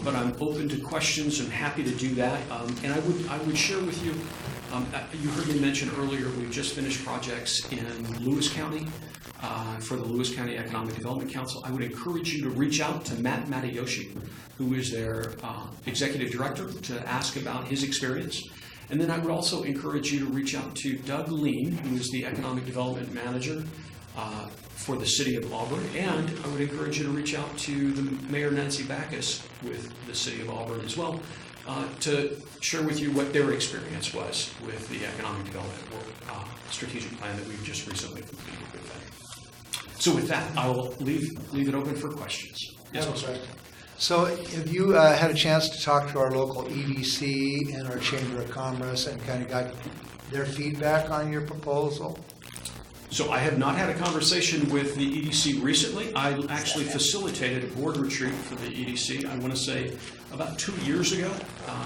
[SPEAKER 16] But I'm open to questions and happy to do that. And I would share with you, you heard me mention earlier, we've just finished projects in Lewis County for the Lewis County Economic Development Council. I would encourage you to reach out to Matt Matayoshi, who is their executive director, to ask about his experience. And then I would also encourage you to reach out to Doug Lean, who is the economic development manager for the city of Auburn, and I would encourage you to reach out to the Mayor Nancy Backus with the city of Auburn as well to share with you what their experience was with the economic development strategic plan that we've just recently completed with them. So with that, I will leave it open for questions. Yes, Mr.
[SPEAKER 1] So have you had a chance to talk to our local EDC and our Chamber of Commerce and kind of got their feedback on your proposal?
[SPEAKER 16] So I have not had a conversation with the EDC recently. I actually facilitated a board retreat for the EDC, I want to say about 2 years ago,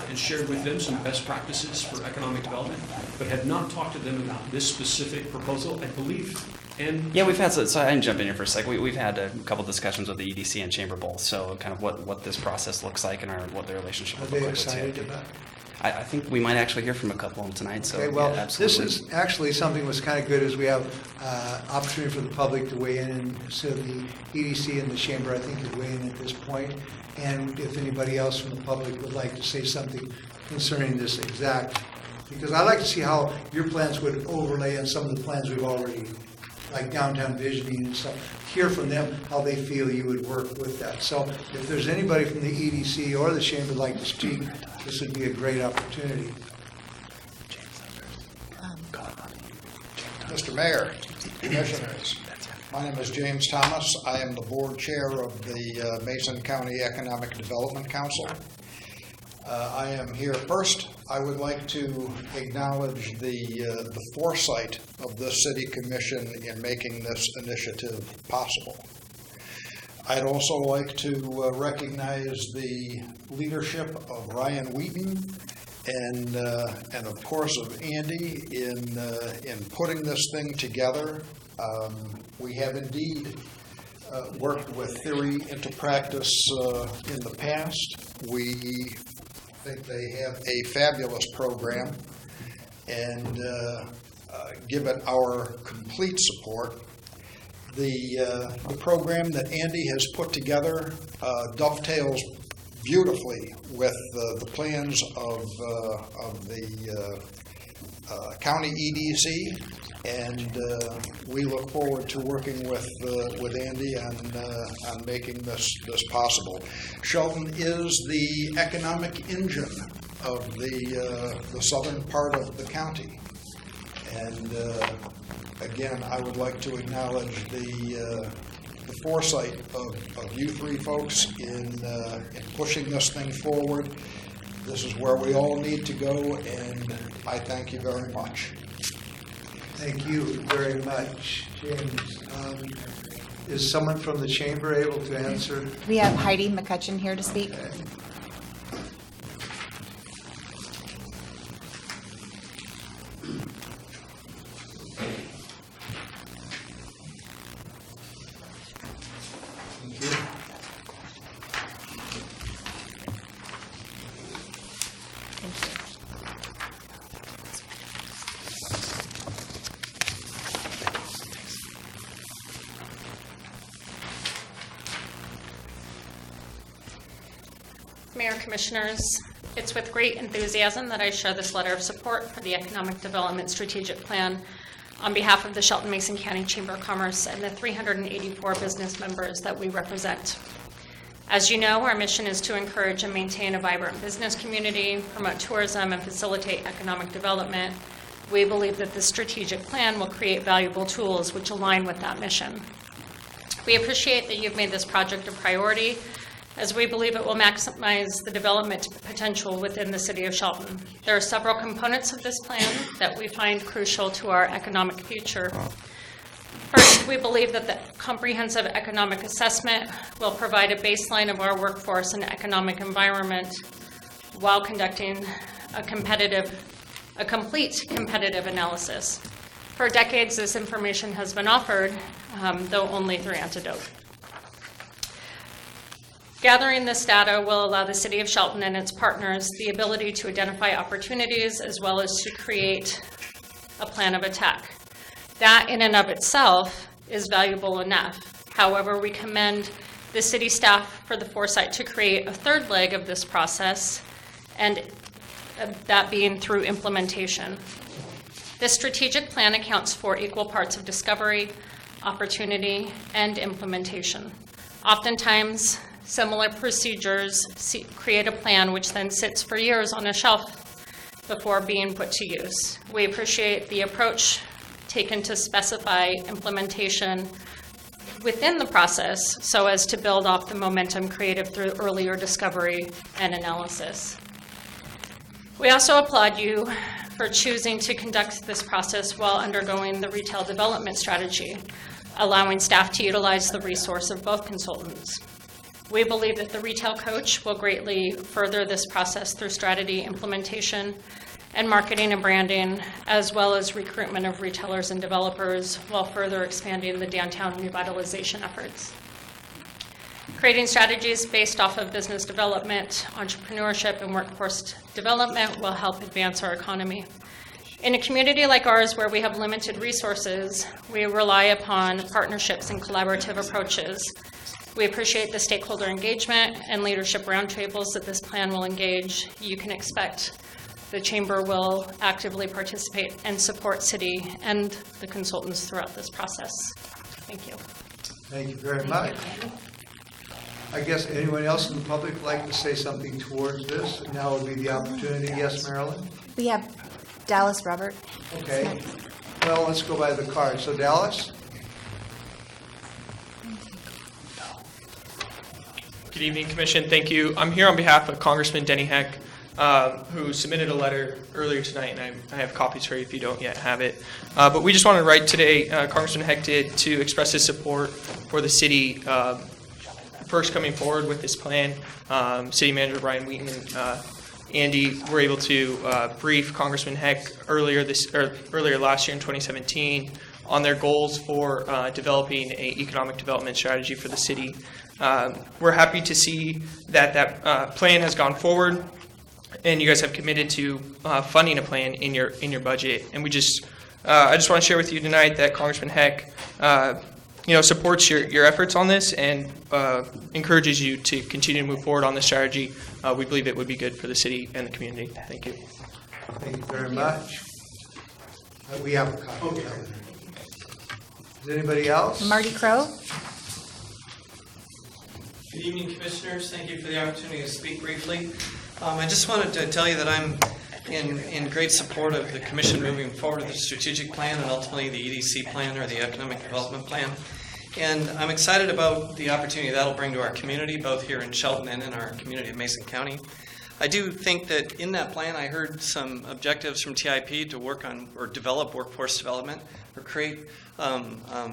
[SPEAKER 16] and shared with them some best practices for economic development, but have not talked to them about this specific proposal, I believe. And
[SPEAKER 15] yeah, we've had, so I can jump in here for a second. We've had a couple discussions with the EDC and Chamber both, so kind of what this process looks like and what the relationship
[SPEAKER 1] Are
[SPEAKER 15] will look
[SPEAKER 1] they
[SPEAKER 15] like.
[SPEAKER 1] excited about it?
[SPEAKER 15] I think we might actually hear from a couple of them tonight, so
[SPEAKER 1] Okay, well,
[SPEAKER 15] yeah,
[SPEAKER 1] this
[SPEAKER 15] absolutely.
[SPEAKER 1] is actually something that's kind of good is we have opportunity for the public to weigh in, and so the EDC and the Chamber, I think, is weighing in at this point. And if anybody else from the public would like to say something concerning this exact, because I'd like to see how your plans would overlay on some of the plans we've already, like downtown visioning and stuff, hear from them how they feel you would work with that. So if there's anybody from the EDC or the Chamber would like to speak, this would be a great opportunity.
[SPEAKER 17] Mr. Mayor, Commissioners, my name is James Thomas. I am the board chair of the Mason County Economic Development Council. I am here first. I would like to acknowledge the foresight of this city commission in making this initiative possible. I'd also like to recognize the leadership of Ryan Wheaton and of course of Andy in putting this thing together. We have indeed worked with theory into practice in the past. We think they have a fabulous program, and give it our complete support. The program that Andy has put together dovetails beautifully with the plans of the county EDC, and we look forward to working with Andy on making this possible. Shelton is the economic engine of the southern part of the county, and again, I would like to acknowledge the foresight of you three folks in pushing this thing forward. This is where we all need to go, and I thank you very much.
[SPEAKER 1] Thank you very much, James. Is someone from the Chamber able to answer?
[SPEAKER 5] We have Heidi McCutcheon here to speak.
[SPEAKER 18] Mayor, Commissioners, it's with great enthusiasm that I share this letter of support for the Economic Development Strategic Plan on behalf of the Shelton-Mason County Chamber of Commerce and the 384 business members that we represent. As you know, our mission is to encourage and maintain a vibrant business community, promote tourism, and facilitate economic development. We believe that this strategic plan will create valuable tools which align with that mission. We appreciate that you've made this project a priority, as we believe it will maximize the development potential within the city of Shelton. There are several components of this plan that we find crucial to our economic future. First, we believe that the comprehensive economic assessment will provide a baseline of our workforce and economic environment while conducting a complete competitive analysis. For decades, this information has been offered, though only through antidote. Gathering this data will allow the City of Shelton and its partners the ability to identify opportunities as well as to create a plan of attack. That in and of itself is valuable enough. However, we commend the city staff for the foresight to create a third leg of this process, and that being through implementation. This strategic plan accounts for equal parts of discovery, opportunity, and implementation. Oftentimes, similar procedures create a plan which then sits for years on a shelf before being put to use. We appreciate the approach taken to specify implementation within the process so as to build off the momentum created through earlier discovery and analysis. We also applaud you for choosing to conduct this process while undergoing the retail development strategy, allowing staff to utilize the resource of both consultants. We believe that the retail coach will greatly further this process through strategy implementation and marketing and branding, as well as recruitment of retailers and developers, while further expanding the downtown revitalization efforts. Creating strategies based off of business development, entrepreneurship, and workforce development will help advance our economy. In a community like ours where we have limited resources, we rely upon partnerships and collaborative approaches. We appreciate the stakeholder engagement and leadership roundtables that this plan will engage. You can expect the Chamber will actively participate and support City and the consultants throughout this process. Thank you.
[SPEAKER 1] Thank you very much. I guess anyone else in the public would like to say something towards this? Now would be the opportunity. Yes, Marilyn?
[SPEAKER 5] We have Dallas Robert.
[SPEAKER 1] Okay. Well, let's go by the card. So Dallas?
[SPEAKER 19] Good evening, Commission. Thank you. I'm here on behalf of Congressman Denny Heck, who submitted a letter earlier tonight, and I have copies for you if you don't yet have it. But we just wanted to write today, Congressman Heck did, to express his support for the city first coming forward with this plan. City Manager Brian Wheaton and Andy were able to brief Congressman Heck earlier last year in 2017 on their goals for developing an economic development strategy for the city. We're happy to see that plan has gone forward, and you guys have committed to funding a plan in your budget. And I just want to share with you tonight that Congressman Heck, supports your efforts on this and encourages you to continue to move forward on this strategy. We believe it would be good for the city and the community. Thank you.
[SPEAKER 1] Thank you very much. We have a copy. Is anybody else?
[SPEAKER 5] Marty Crow.
[SPEAKER 20] Good evening, Commissioners. Thank you for the opportunity to speak briefly. I just wanted to tell you that I'm in great support of the Commission moving forward with the strategic plan and ultimately the EDC plan or the Economic Development Plan. And I'm excited about the opportunity that'll bring to our community, both here in Shelton and in our community of Mason County. I do think that in that plan I heard some objectives from TIP to work on or develop workforce development or create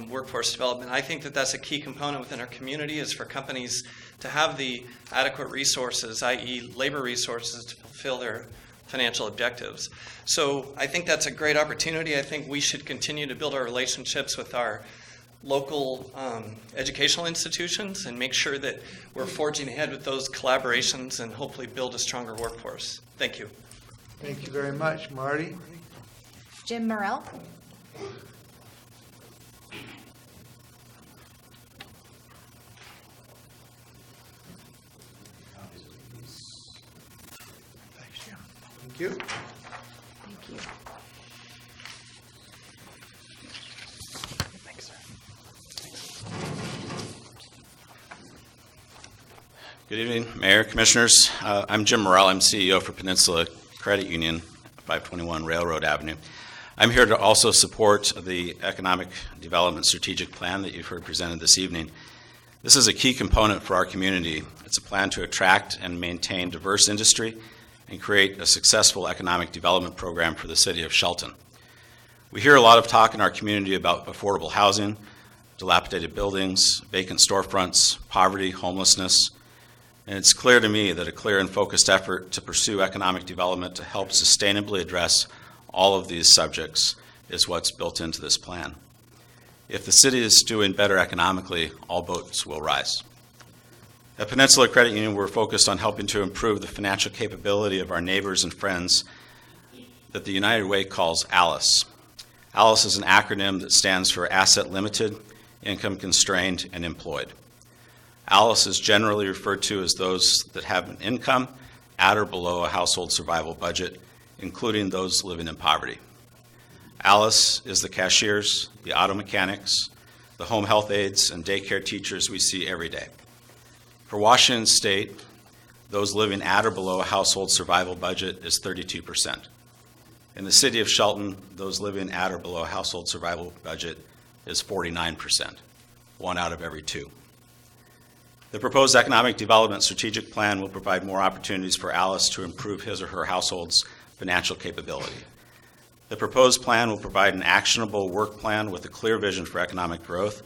[SPEAKER 20] workforce development. I think that that's a key component within our community is for companies to have the adequate resources, i.e. labor resources, to fulfill their financial objectives. So I think that's a great opportunity. I think we should continue to build our relationships with our local educational institutions and make sure that we're forging ahead with those collaborations and hopefully build a stronger workforce. Thank you.
[SPEAKER 1] Thank you very much, Marty.
[SPEAKER 5] Jim Morrell.
[SPEAKER 1] Thank you.
[SPEAKER 5] Thank you.
[SPEAKER 21] Good evening, Mayor, Commissioners. I'm Jim Morrell. I'm CEO for Peninsula Credit Union, 521 Railroad Avenue. I'm here to also support the Economic Development Strategic Plan that you've heard presented this evening. This is a key component for our community. It's a plan to attract and maintain diverse industry and create a successful economic development program for the city of Shelton. We hear a lot of talk in our community about affordable housing, dilapidated buildings, vacant storefronts, poverty, homelessness, and it's clear to me that a clear and focused effort to pursue economic development to help sustainably address all of these subjects is what's built into this plan. If the city is doing better economically, all boats will rise. At Peninsula Credit Union, we're focused on helping to improve the financial capability of our neighbors and friends that the United Way calls ALICE. ALICE is an acronym that stands for Asset Limited, Income Constrained, and Employed. ALICE is generally referred to as those that have an income at or below a household survival budget, including those living in poverty. ALICE is the cashiers, the auto mechanics, the home health aides, and daycare teachers we see every day. For Washington State, those living at or below a household survival budget is 32%. In the city of Shelton, those living at or below a household survival budget is 49%, 1 out of every 2. The proposed Economic Development Strategic Plan will provide more opportunities for Alice to improve his or her household's financial capability. The proposed plan will provide an actionable work plan with a clear vision for economic growth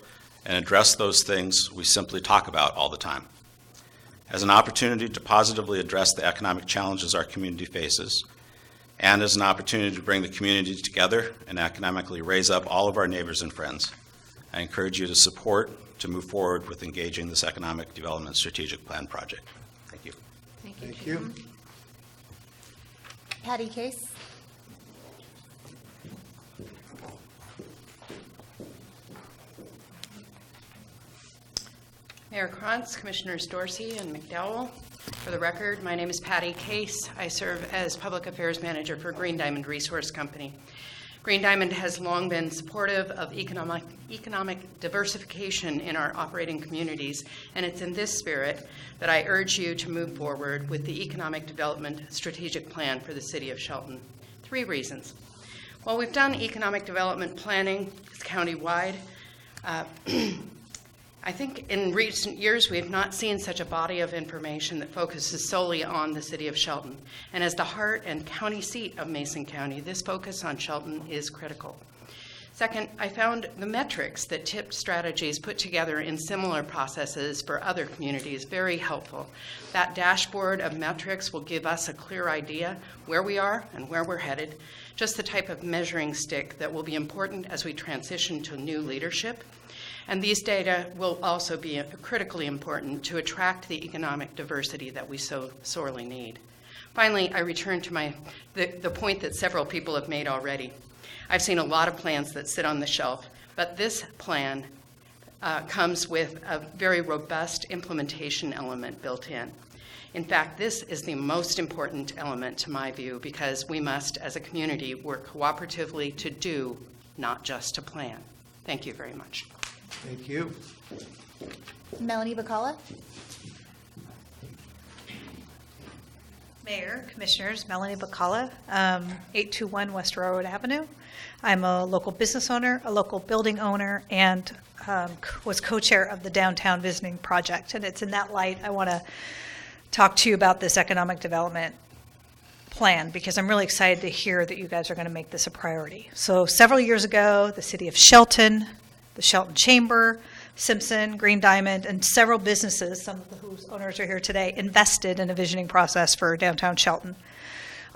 [SPEAKER 21] and address those things we simply talk about all the time. As an opportunity to positively address the economic challenges our community faces, and as an opportunity to bring the community together and economically raise up all of our neighbors and friends, I encourage you to support to move forward with engaging this Economic Development Strategic Plan project. Thank you.
[SPEAKER 1] Thank you.
[SPEAKER 5] Patty Case.
[SPEAKER 2] Mayor Krantz, Commissioners Dorsey and McDowell. For the record, my name is Patty Case. I serve as Public Affairs Manager for Green Diamond Resource Company. Green Diamond has long been supportive of economic diversification in our operating communities, and it's in this spirit that I urge you to move forward with the Economic Development Strategic Plan for the City of Shelton. 3 reasons. While we've done economic development planning countywide, I think in recent years we have not seen such a body of information that focuses solely on the City of Shelton. And as the heart and county seat of Mason County, this focus on Shelton is critical. Second, I found the metrics that tipped strategies put together in similar processes for other communities very helpful. That dashboard of metrics will give us a clear idea where we are and where we're headed, just the type of measuring stick that will be important as we transition to new leadership. And these data will also be critically important to attract the economic diversity that we so sorely need. Finally, I return to the point that several people have made already. I've seen a lot of plans that sit on the shelf, but this plan comes with a very robust implementation element built in. In fact, this is the most important element to my view because we must, as a community, work cooperatively to do, not just to plan. Thank you very much.
[SPEAKER 1] Thank you.
[SPEAKER 5] Melanie Bacala.
[SPEAKER 22] Mayor, Commissioners, Melanie Bacala, 821 West Railroad Avenue. I'm a local business owner, a local building owner, and was co-chair of the Downtown Visiting Project. And it's in that light I want to talk to you about this economic development plan because I'm really excited to hear that you guys are going to make this a priority. So several years ago, the City of Shelton, the Shelton Chamber, Simpson, Green Diamond, and several businesses, some of whose owners are here today, invested in a visioning process for downtown Shelton.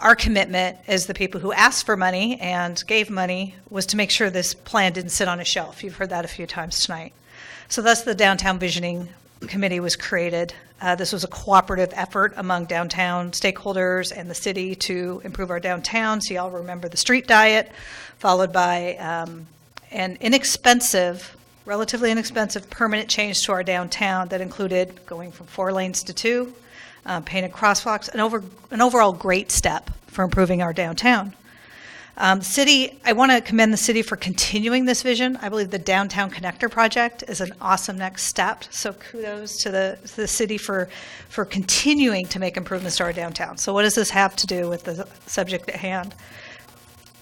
[SPEAKER 22] Our commitment as the people who asked for money and gave money was to make sure this plan didn't sit on a shelf. You've heard that a few times tonight. So thus the Downtown Visioning Committee was created. This was a cooperative effort among downtown stakeholders and the city to improve our downtown. So y'all remember the street diet, followed by an inexpensive, relatively inexpensive permanent change to our downtown that included going from 4 lanes to 2, painted crosswalks, an overall great step for improving our downtown. City, I want to commend the city for continuing this vision. I believe the Downtown Connector Project is an awesome next step. So kudos to the city for continuing to make improvements to our downtown. So what does this have to do with the subject at hand?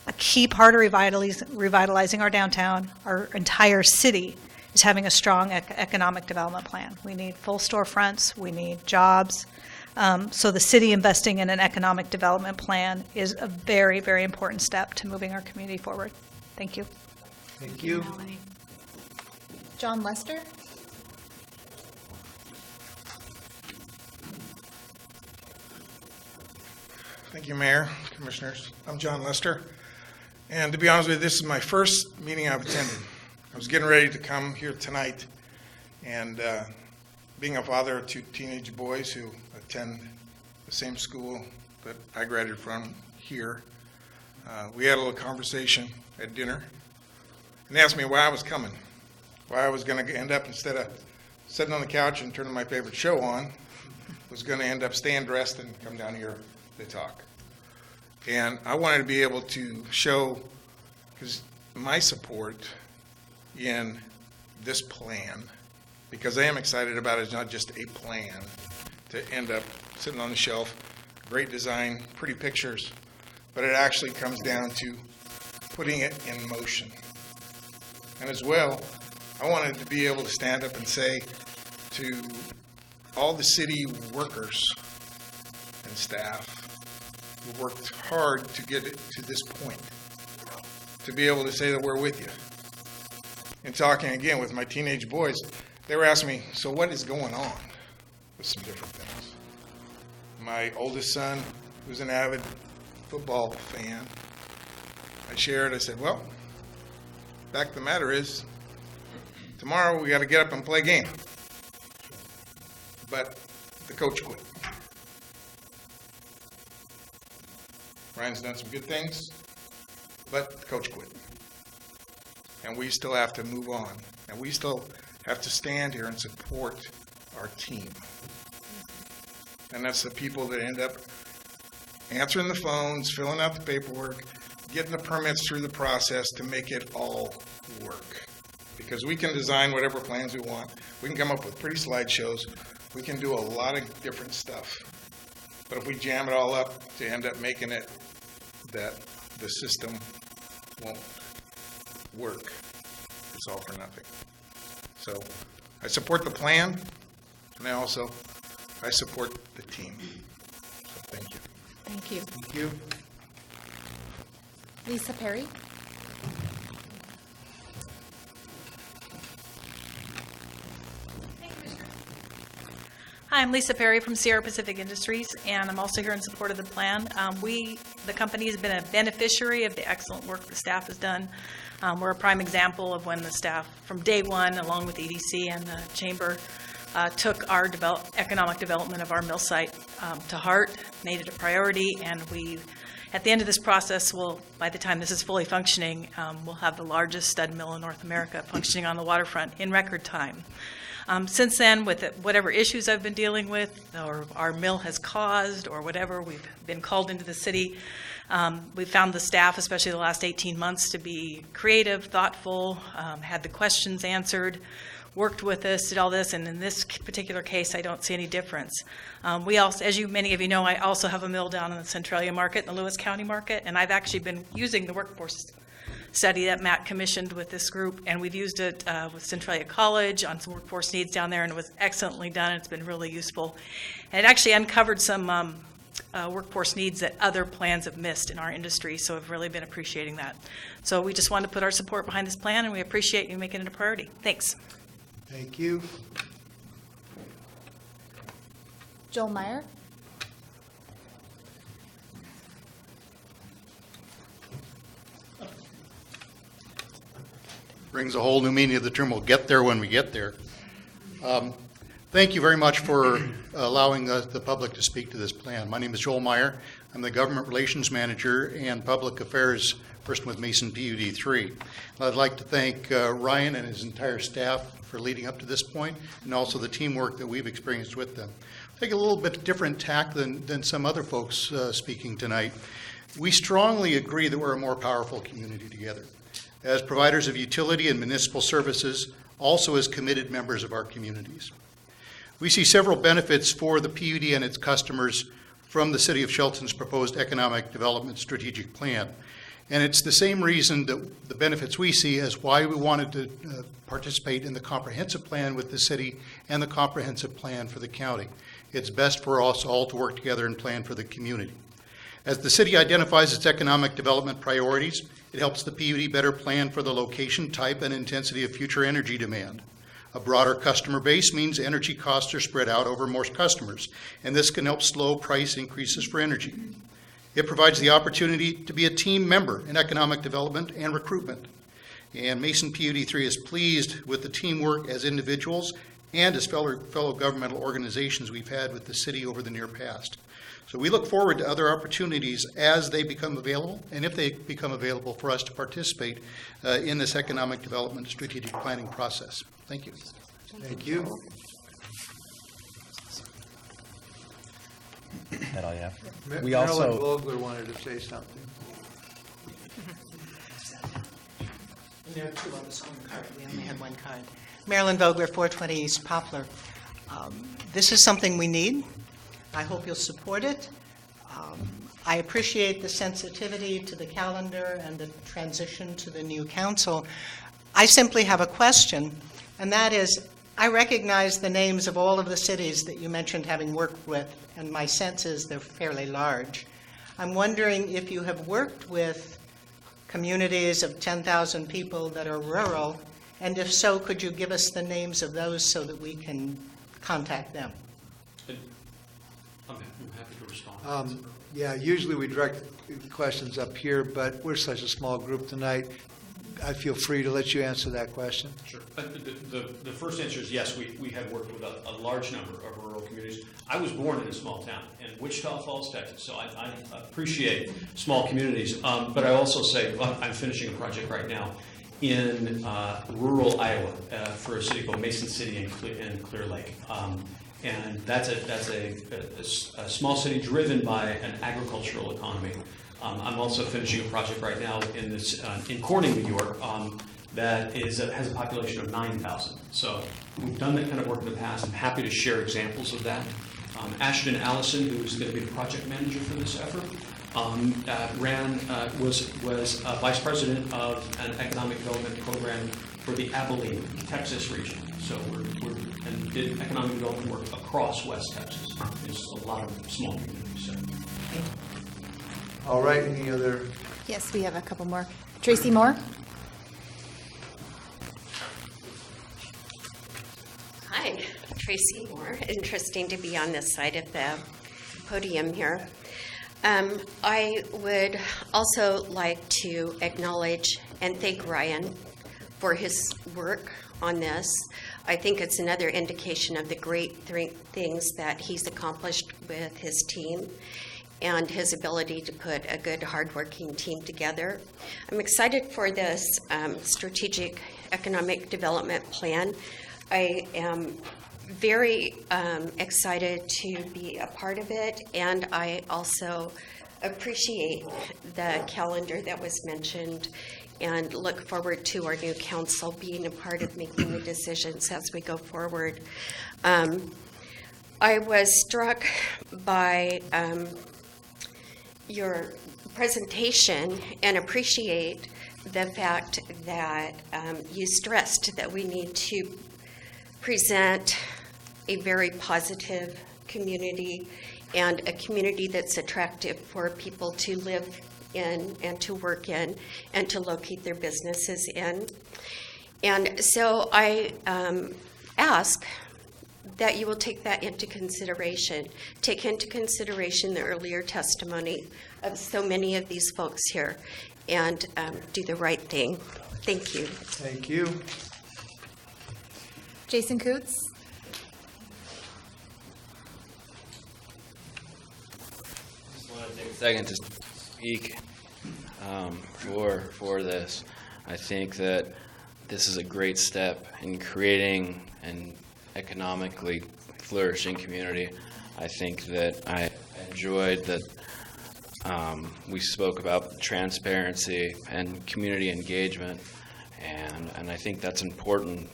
[SPEAKER 22] A key part of revitalizing our downtown, our entire city, is having a strong economic development plan. We need full storefronts, we need jobs. So the city investing in an economic development plan is a very, very important step to moving our community forward. Thank you.
[SPEAKER 1] Thank you.
[SPEAKER 5] John Lester.
[SPEAKER 23] Thank you, Mayor, Commissioners. I'm John Lester. And to be honest with you, this is my first meeting I've attended. I was getting ready to come here tonight, and being a father of 2 teenage boys who attend the same school that I graduated from here, we had a little conversation at dinner, and they asked me why I was coming, why I was going to end up, instead of sitting on the couch and turning my favorite show on, was going to end up staying dressed and come down here to talk. And I wanted to be able to show my support in this plan, because I am excited about it. It's not just a plan to end up sitting on the shelf, great design, pretty pictures, but it actually comes down to putting it in motion. And as well, I wanted to be able to stand up and say to all the city workers and staff who worked hard to get it to this point, to be able to say that we're with you. And talking again with my teenage boys, they were asking me, so what is going on with some different things? My oldest son, who's an avid football fan, I said, well, the fact of the matter is, Tomorrow, we got to get up and play a game. But the coach quit. Ryan's done some good things, but the coach quit. And we still have to move on. And we still have to stand here and support our team. And that's the people that end up answering the phones, filling out the paperwork, getting the permits through the process to make it all work. Because we can design whatever plans we want. We can come up with pretty slideshows. We can do a lot of different stuff. But if we jam it all up to end up making it that the system won't work, it's all for nothing. So I support the plan, and I support the team. So thank you.
[SPEAKER 5] Thank you.
[SPEAKER 1] Thank you.
[SPEAKER 5] Lisa Perry.
[SPEAKER 22] Hi, I'm Lisa Perry from Sierra Pacific Industries, and I'm also here in support of the plan. The company has been a beneficiary of the excellent work the staff has done. We're a prime example of when the staff, from day one, along with EDC and the Chamber, took our economic development of our mill site to heart, made it a priority, and we, at the end of this process, by the time this is fully functioning, we'll have the largest stud mill in North America functioning on the waterfront in record time. Since then, with whatever issues I've been dealing with, or our mill has caused, or whatever, we've been called into the city. We've found the staff, especially the last 18 months, to be creative, thoughtful, had the questions answered, worked with us, did all this, and in this particular case, I don't see any difference. We also, as many of you know, I also have a mill down in the Centralia market, the Lewis County market, and I've actually been using the workforce study that Matt commissioned with this group, and we've used it with Centralia College on some workforce needs down there, and it was excellently done. It's been really useful. And it actually uncovered some workforce needs that other plans have missed in our industry, so I've really been appreciating that. So we just wanted to put our support behind this plan, and we appreciate you making it a priority. Thanks.
[SPEAKER 1] Thank you.
[SPEAKER 5] Joel Meyer.
[SPEAKER 6] Brings a whole new meaning of the term, we'll get there when we get there. Thank you very much for allowing the public to speak to this plan. My name is Joel Meyer. I'm the Government Relations Manager and Public Affairs person with Mason PUD 3. I'd like to thank Ryan and his entire staff for leading up to this point, and also the teamwork that we've experienced with them. Take a little bit different tack than some other folks speaking tonight. We strongly agree that we're a more powerful community together, as providers of utility and municipal services, also as committed members of our communities. We see several benefits for the PUD and its customers from the City of Shelton's proposed economic development strategic plan. And it's the same reason that the benefits we see as why we wanted to participate in the comprehensive plan with the city and the comprehensive plan for the county. It's best for us all to work together and plan for the community. As the city identifies its economic development priorities, it helps the PUD better plan for the location, type, and intensity of future energy demand. A broader customer base means energy costs are spread out over more customers, and this can help slow price increases for energy. It provides the opportunity to be a team member in economic development and recruitment. And Mason PUD 3 is pleased with the teamwork as individuals and as fellow governmental organizations we've had with the city over the near past. So we look forward to other opportunities as they become available, and if they become available for us to participate in this economic development strategic planning process. Thank you.
[SPEAKER 1] Thank you.
[SPEAKER 13] That all you have?
[SPEAKER 1] We Marilyn Vogler wanted to say something.
[SPEAKER 7] There are two of us on the card. We only had one card. Marilyn Vogler, 420 East Poplar. This is something we need. I hope you'll support it. I appreciate the sensitivity to the calendar and the transition to the new council. I simply have a question, and that is, I recognize the names of all of the cities that you mentioned having worked with, and my sense is they're fairly large. I'm wondering if you have worked with communities of 10,000 people that are rural, and if so, could you give us the names of those so that we can contact them?
[SPEAKER 16] I'm happy to respond.
[SPEAKER 1] Yeah, usually we direct questions up here, but we're such a small group tonight. I feel free to let you answer that question.
[SPEAKER 16] Sure. The first answer is yes, we have worked with a large number of rural communities. I was born in a small town in Wichita Falls, Texas, so I appreciate small communities. But I also say, I'm finishing a project right now in rural Iowa for a city called Mason City and Clear Lake. And that's a small city driven by an agricultural economy. I'm also finishing a project right now in Corning, New York, that has a population of 9,000. So we've done that kind of work in the past. I'm happy to share examples of that. Ashton Allison, who's going to be the project manager for this effort, was vice president of an economic development program for the Abilene, Texas region. So and did economic development work across West Texas. There's a lot of small communities. So.
[SPEAKER 1] All right, any other?
[SPEAKER 5] Yes, we have a couple more. Tracy Moore?
[SPEAKER 8] Hi, Tracy Moore. Interesting to be on this side of the podium here. I would also like to acknowledge and thank Ryan for his work on this. I think it's another indication of the great things that he's accomplished with his team and his ability to put a good, hardworking team together. I'm excited for this strategic economic development plan. I am very excited to be a part of it, and I also appreciate the calendar that was mentioned and look forward to our new council being a part of making the decisions as we go forward. I was struck by your presentation and appreciate the fact that you stressed that we need to present a very positive community and a community that's attractive for people to live in and to work in and to locate their businesses in. And so I ask that you will take that into consideration. Take into consideration the earlier testimony of so many of these folks here and do the right thing. Thank you.
[SPEAKER 1] Thank you.
[SPEAKER 5] Jason Coots?
[SPEAKER 9] Just want to take a second to speak for this. I think that this is a great step in creating an economically flourishing community. I think that I enjoyed that we spoke about transparency and community engagement, and I think that's important.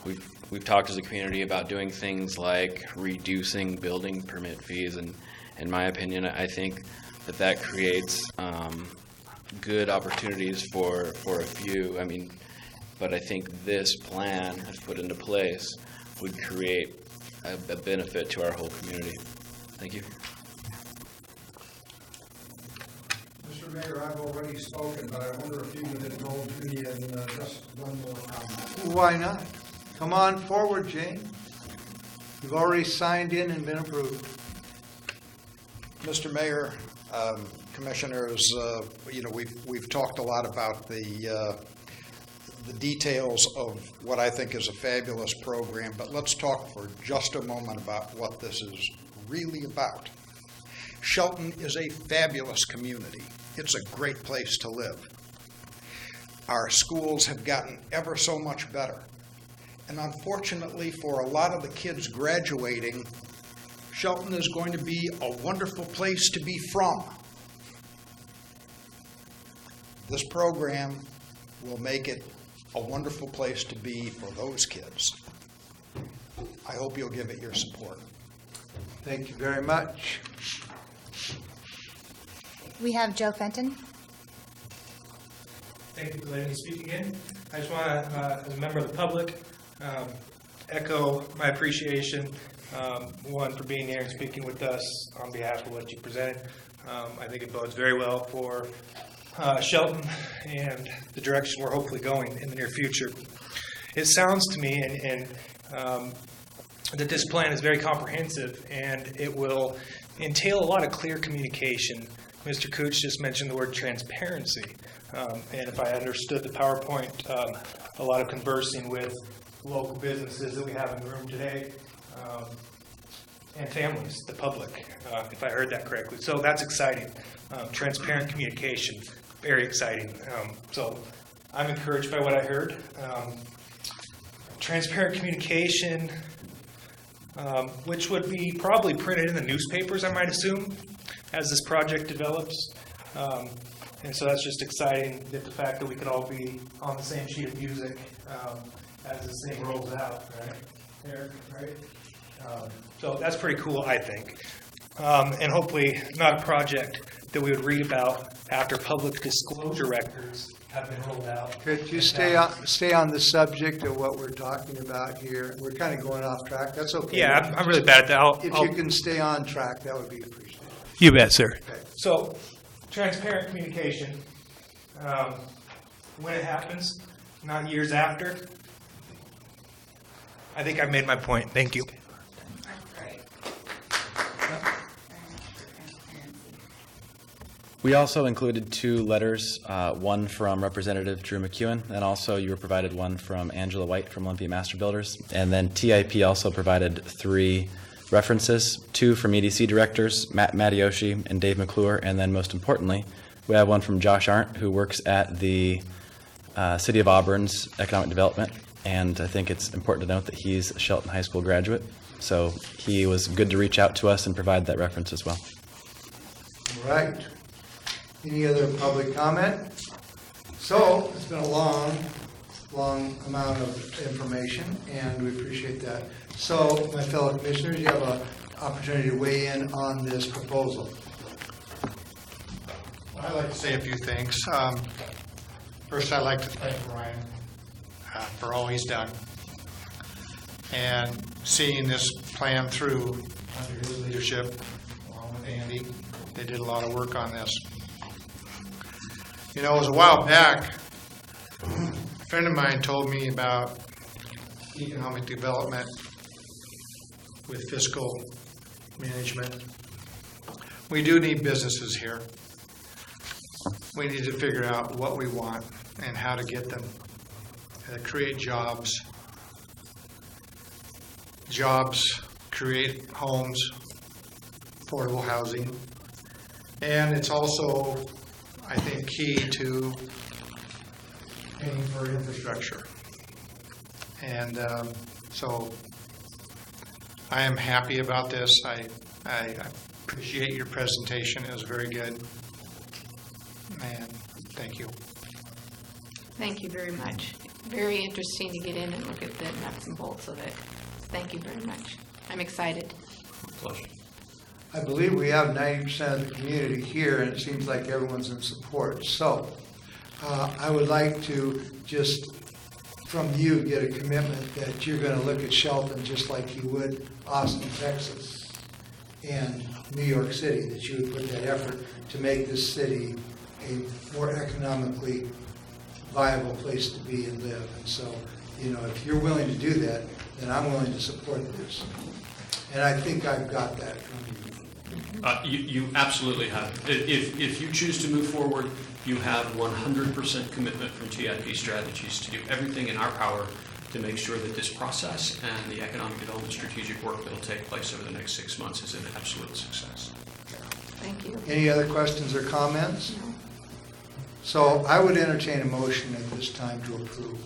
[SPEAKER 9] We've talked as a community about doing things like reducing building permit fees, and in my opinion, I think that creates good opportunities for a few. I mean, but I think this plan, if put into place, would create a benefit to our whole community. Thank you.
[SPEAKER 10] Mr. Mayor, I've already spoken, but I wonder if you would indulge me in just one more comment.
[SPEAKER 1] Why not? Come on forward, Jane. You've already signed in and been approved.
[SPEAKER 17] Mr. Mayor, commissioners, we've talked a lot about the details of what I think is a fabulous program, but let's talk for just a moment about what this is really about. Shelton is a fabulous community. It's a great place to live. Our schools have gotten ever so much better. And unfortunately, for a lot of the kids graduating, Shelton is going to be a wonderful place to be from. This program will make it a wonderful place to be for those kids. I hope you'll give it your support.
[SPEAKER 1] Thank you very much.
[SPEAKER 5] We have Joe Fenton.
[SPEAKER 12] Thank you for letting me speak again. I just want to, as a member of the public, echo my appreciation, one, for being here and speaking with us on behalf of what you presented. I think it bodes very well for Shelton and the direction we're hopefully going in the near future. It sounds to me that this plan is very comprehensive and it will entail a lot of clear communication. Mr. Cooch just mentioned the word transparency.
[SPEAKER 19] And if I understood the PowerPoint, a lot of conversing with local businesses that we have in the room today, and families, the public, if I heard that correctly. So that's exciting. Transparent communication, very exciting. So I'm encouraged by what I heard. Transparent communication, which would be probably printed in the newspapers, I might assume, as this project develops. And so that's just exciting, that the fact that we could all be on the same sheet of music as this thing rolls out, right? Eric, right? So that's pretty cool, I think. And hopefully not a project that we would read about after public disclosure records have been rolled out.
[SPEAKER 1] Could you stay on the subject of what we're talking about here? We're kind of going off track. That's okay.
[SPEAKER 19] Yeah, I'm really bad at that.
[SPEAKER 1] If you can stay on track, that would be appreciated.
[SPEAKER 19] You bet, sir.
[SPEAKER 1] Okay.
[SPEAKER 19] So, transparent communication, when it happens, not years after. I think I've made my point. Thank you.
[SPEAKER 13] We also included 2 letters, one from Representative Drew McEwen, and also you were provided one from Angela White from Olympia Master Builders. And then TIP also provided 3 references, 2 from EDC directors, Matt Matioshi and Dave McClure, and then most importantly, we have one from Josh Arndt, who works at the City of Auburn's Economic Development, and I think it's important to note that he's a Shelton High School graduate, so he was good to reach out to us and provide that reference as well.
[SPEAKER 1] All right. Any other public comment? So, it's been a long amount of information, and we appreciate that. So, my fellow commissioners, you have an opportunity to weigh in on this proposal.
[SPEAKER 17] I'd like to say a few things. First, I'd like to thank Ryan for all he's done. And seeing this plan through under his leadership, along with Andy, they did a lot of work on this. You know, it was a while back, a friend of mine told me about economic development with fiscal management. We do need businesses here. We need to figure out what we want and how to get them, how to create jobs. Jobs create homes, affordable housing, and it's also, I think, key to paying for infrastructure. And so I am happy about this. I appreciate your presentation. It was very good. And thank you.
[SPEAKER 4] Thank you very much. Very interesting to get in and look at the nuts and bolts of it. Thank you very much. I'm excited.
[SPEAKER 16] Pleasure.
[SPEAKER 1] I believe we have 90% of the community here, and it seems like everyone's in support. So I would like to just, from you, get a commitment that you're going to look at Shelton just like you would Austin, Texas, and New York City, that you would put that effort to make this city a more economically viable place to be and live. And so, you know, if you're willing to do that, then I'm willing to support this. And I think I've got that from you.
[SPEAKER 16] You absolutely have. If you choose to move forward, you have 100% commitment from TIP Strategies to do everything in our power to make sure that this process and the economic development strategic work that will take place over the next 6 months is an absolute success.
[SPEAKER 4] Thank you.
[SPEAKER 1] Any other questions or comments? No. So I would entertain a motion at this time to approve.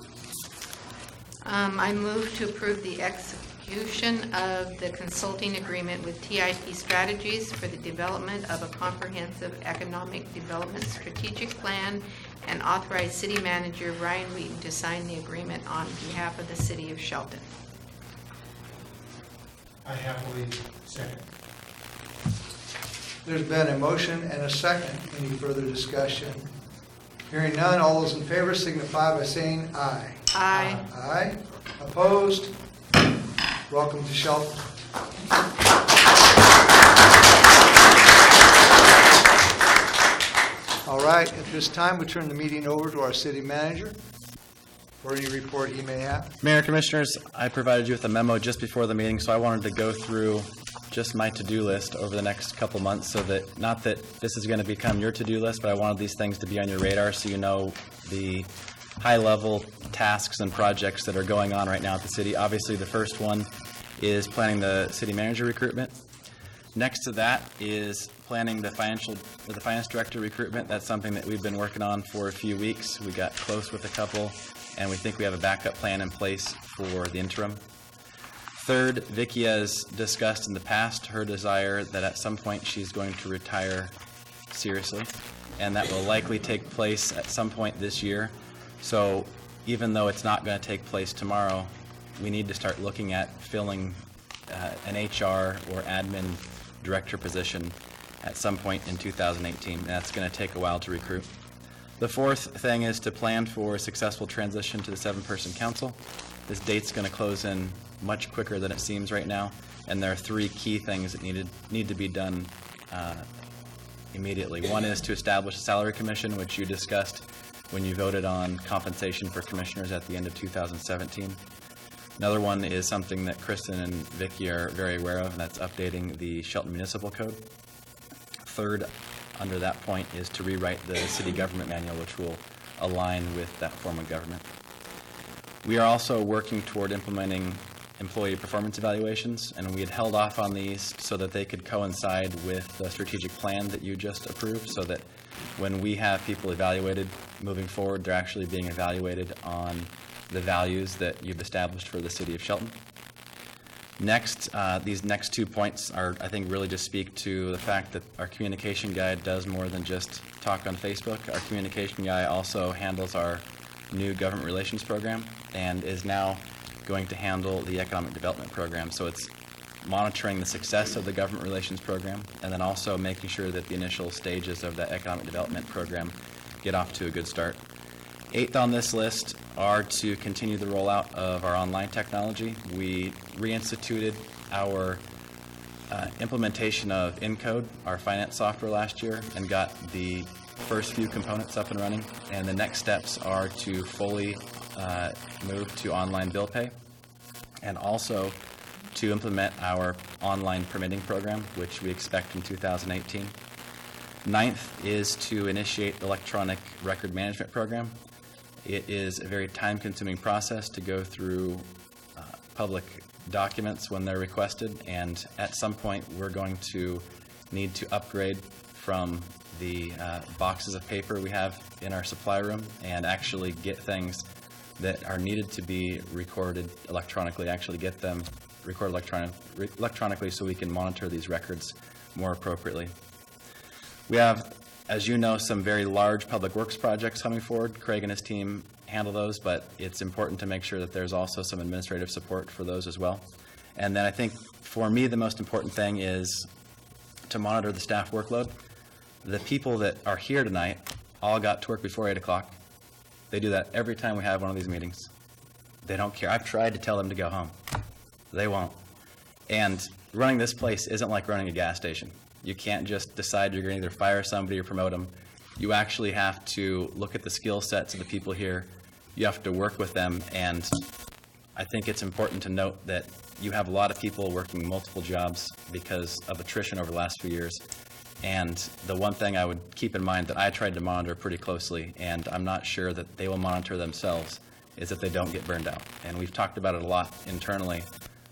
[SPEAKER 4] I move to approve the execution of the consulting agreement with TIP Strategies for the development of a comprehensive economic development strategic plan and authorize City Manager Ryan Wheaton to sign the agreement on behalf of the City of Shelton.
[SPEAKER 17] I happily second.
[SPEAKER 1] There's been a motion and a second. Any further discussion? Hearing none, all those in favor signify by saying aye.
[SPEAKER 4] Aye.
[SPEAKER 1] Aye. Opposed? Welcome to Shelton. All right, at this time, we turn the meeting over to our city manager for any report he may have.
[SPEAKER 13] Mayor, Commissioners, I provided you with a memo just before the meeting, so I wanted to go through just my to-do list over the next couple months, so that, not that this is going to become your to-do list, but I wanted these things to be on your radar so you know the high-level tasks and projects that are going on right now at the city. Obviously, the first one is planning the city manager recruitment. Next to that is planning the finance director recruitment. That's something that we've been working on for a few weeks. We got close with a couple, and we think we have a backup plan in place for the interim. Third, Vicki has discussed in the past her desire that at some point she's going to retire seriously, and that will likely take place at some point this year. So even though it's not going to take place tomorrow, we need to start looking at filling an HR or admin director position at some point in 2018. That's going to take a while to recruit. The fourth thing is to plan for a successful transition to the 7-person council. This date's going to close in much quicker than it seems right now, and there are 3 key things that need to be done immediately. One is to establish a salary commission, which you discussed when you voted on compensation for commissioners at the end of 2017. Another one is something that Kristen and Vicki are very aware of, and that's updating the Shelton Municipal Code. Third, under that point, is to rewrite the city government manual, which will align with that form of government. We are also working toward implementing employee performance evaluations, and we had held off on these so that they could coincide with the strategic plan that you just approved, so that when we have people evaluated moving forward, they're actually being evaluated on the values that you've established for the city of Shelton. Next, these next 2 points are, I think, really just speak to the fact that our communication guy does more than just talk on Facebook. Our communication guy also handles our new government relations program and is now going to handle the economic development program. So it's monitoring the success of the government relations program and then also making sure that the initial stages of that economic development program get off to a good start. 8th on this list are to continue the rollout of our online technology. We reinstituted our implementation of Encode, our finance software, last year, and got the first few components up and running. And the next steps are to fully move to online bill pay, and also to implement our online permitting program, which we expect in 2018. 9th is to initiate the electronic record management program. It is a very time-consuming process to go through public documents when they're requested, and at some point we're going to need to upgrade from the boxes of paper we have in our supply room and actually get things that are needed to be recorded electronically, actually get them recorded electronically so we can monitor these records more appropriately. We have, as you know, some very large public works projects coming forward. Craig and his team handle those, but it's important to make sure that there's also some administrative support for those as well. And then I think for me the most important thing is to monitor the staff workload. The people that are here tonight all got to work before 8 o'clock. They do that every time we have one of these meetings. They don't care. I've tried to tell them to go home. They won't. And running this place isn't like running a gas station. You can't just decide you're going to either fire somebody or promote them. You actually have to look at the skill sets of the people here. You have to work with them, and I think it's important to note that you have a lot of people working multiple jobs because of attrition over the last few years. And the one thing I would keep in mind that I tried to monitor pretty closely, and I'm not sure that they will monitor themselves, is that they don't get burned out. And we've talked about it a lot internally,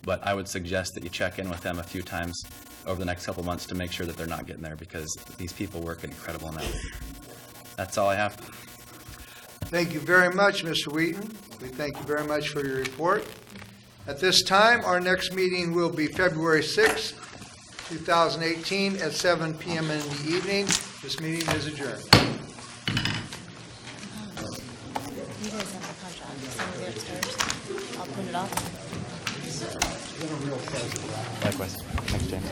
[SPEAKER 13] but I would suggest that you check in with them a few times over the next couple months to make sure that they're not getting there, because these people work an incredible amount. That's all I have.
[SPEAKER 1] Thank you very much, Mr. Wheaton. We thank you very much for your report. At this time, our next meeting will be February 6th, 2018 at 7 p.m. in the evening. This meeting is adjourned.
[SPEAKER 5] You guys have the contract. Somebody upstairs. I'll print it off.
[SPEAKER 13] Likewise. Thanks, James.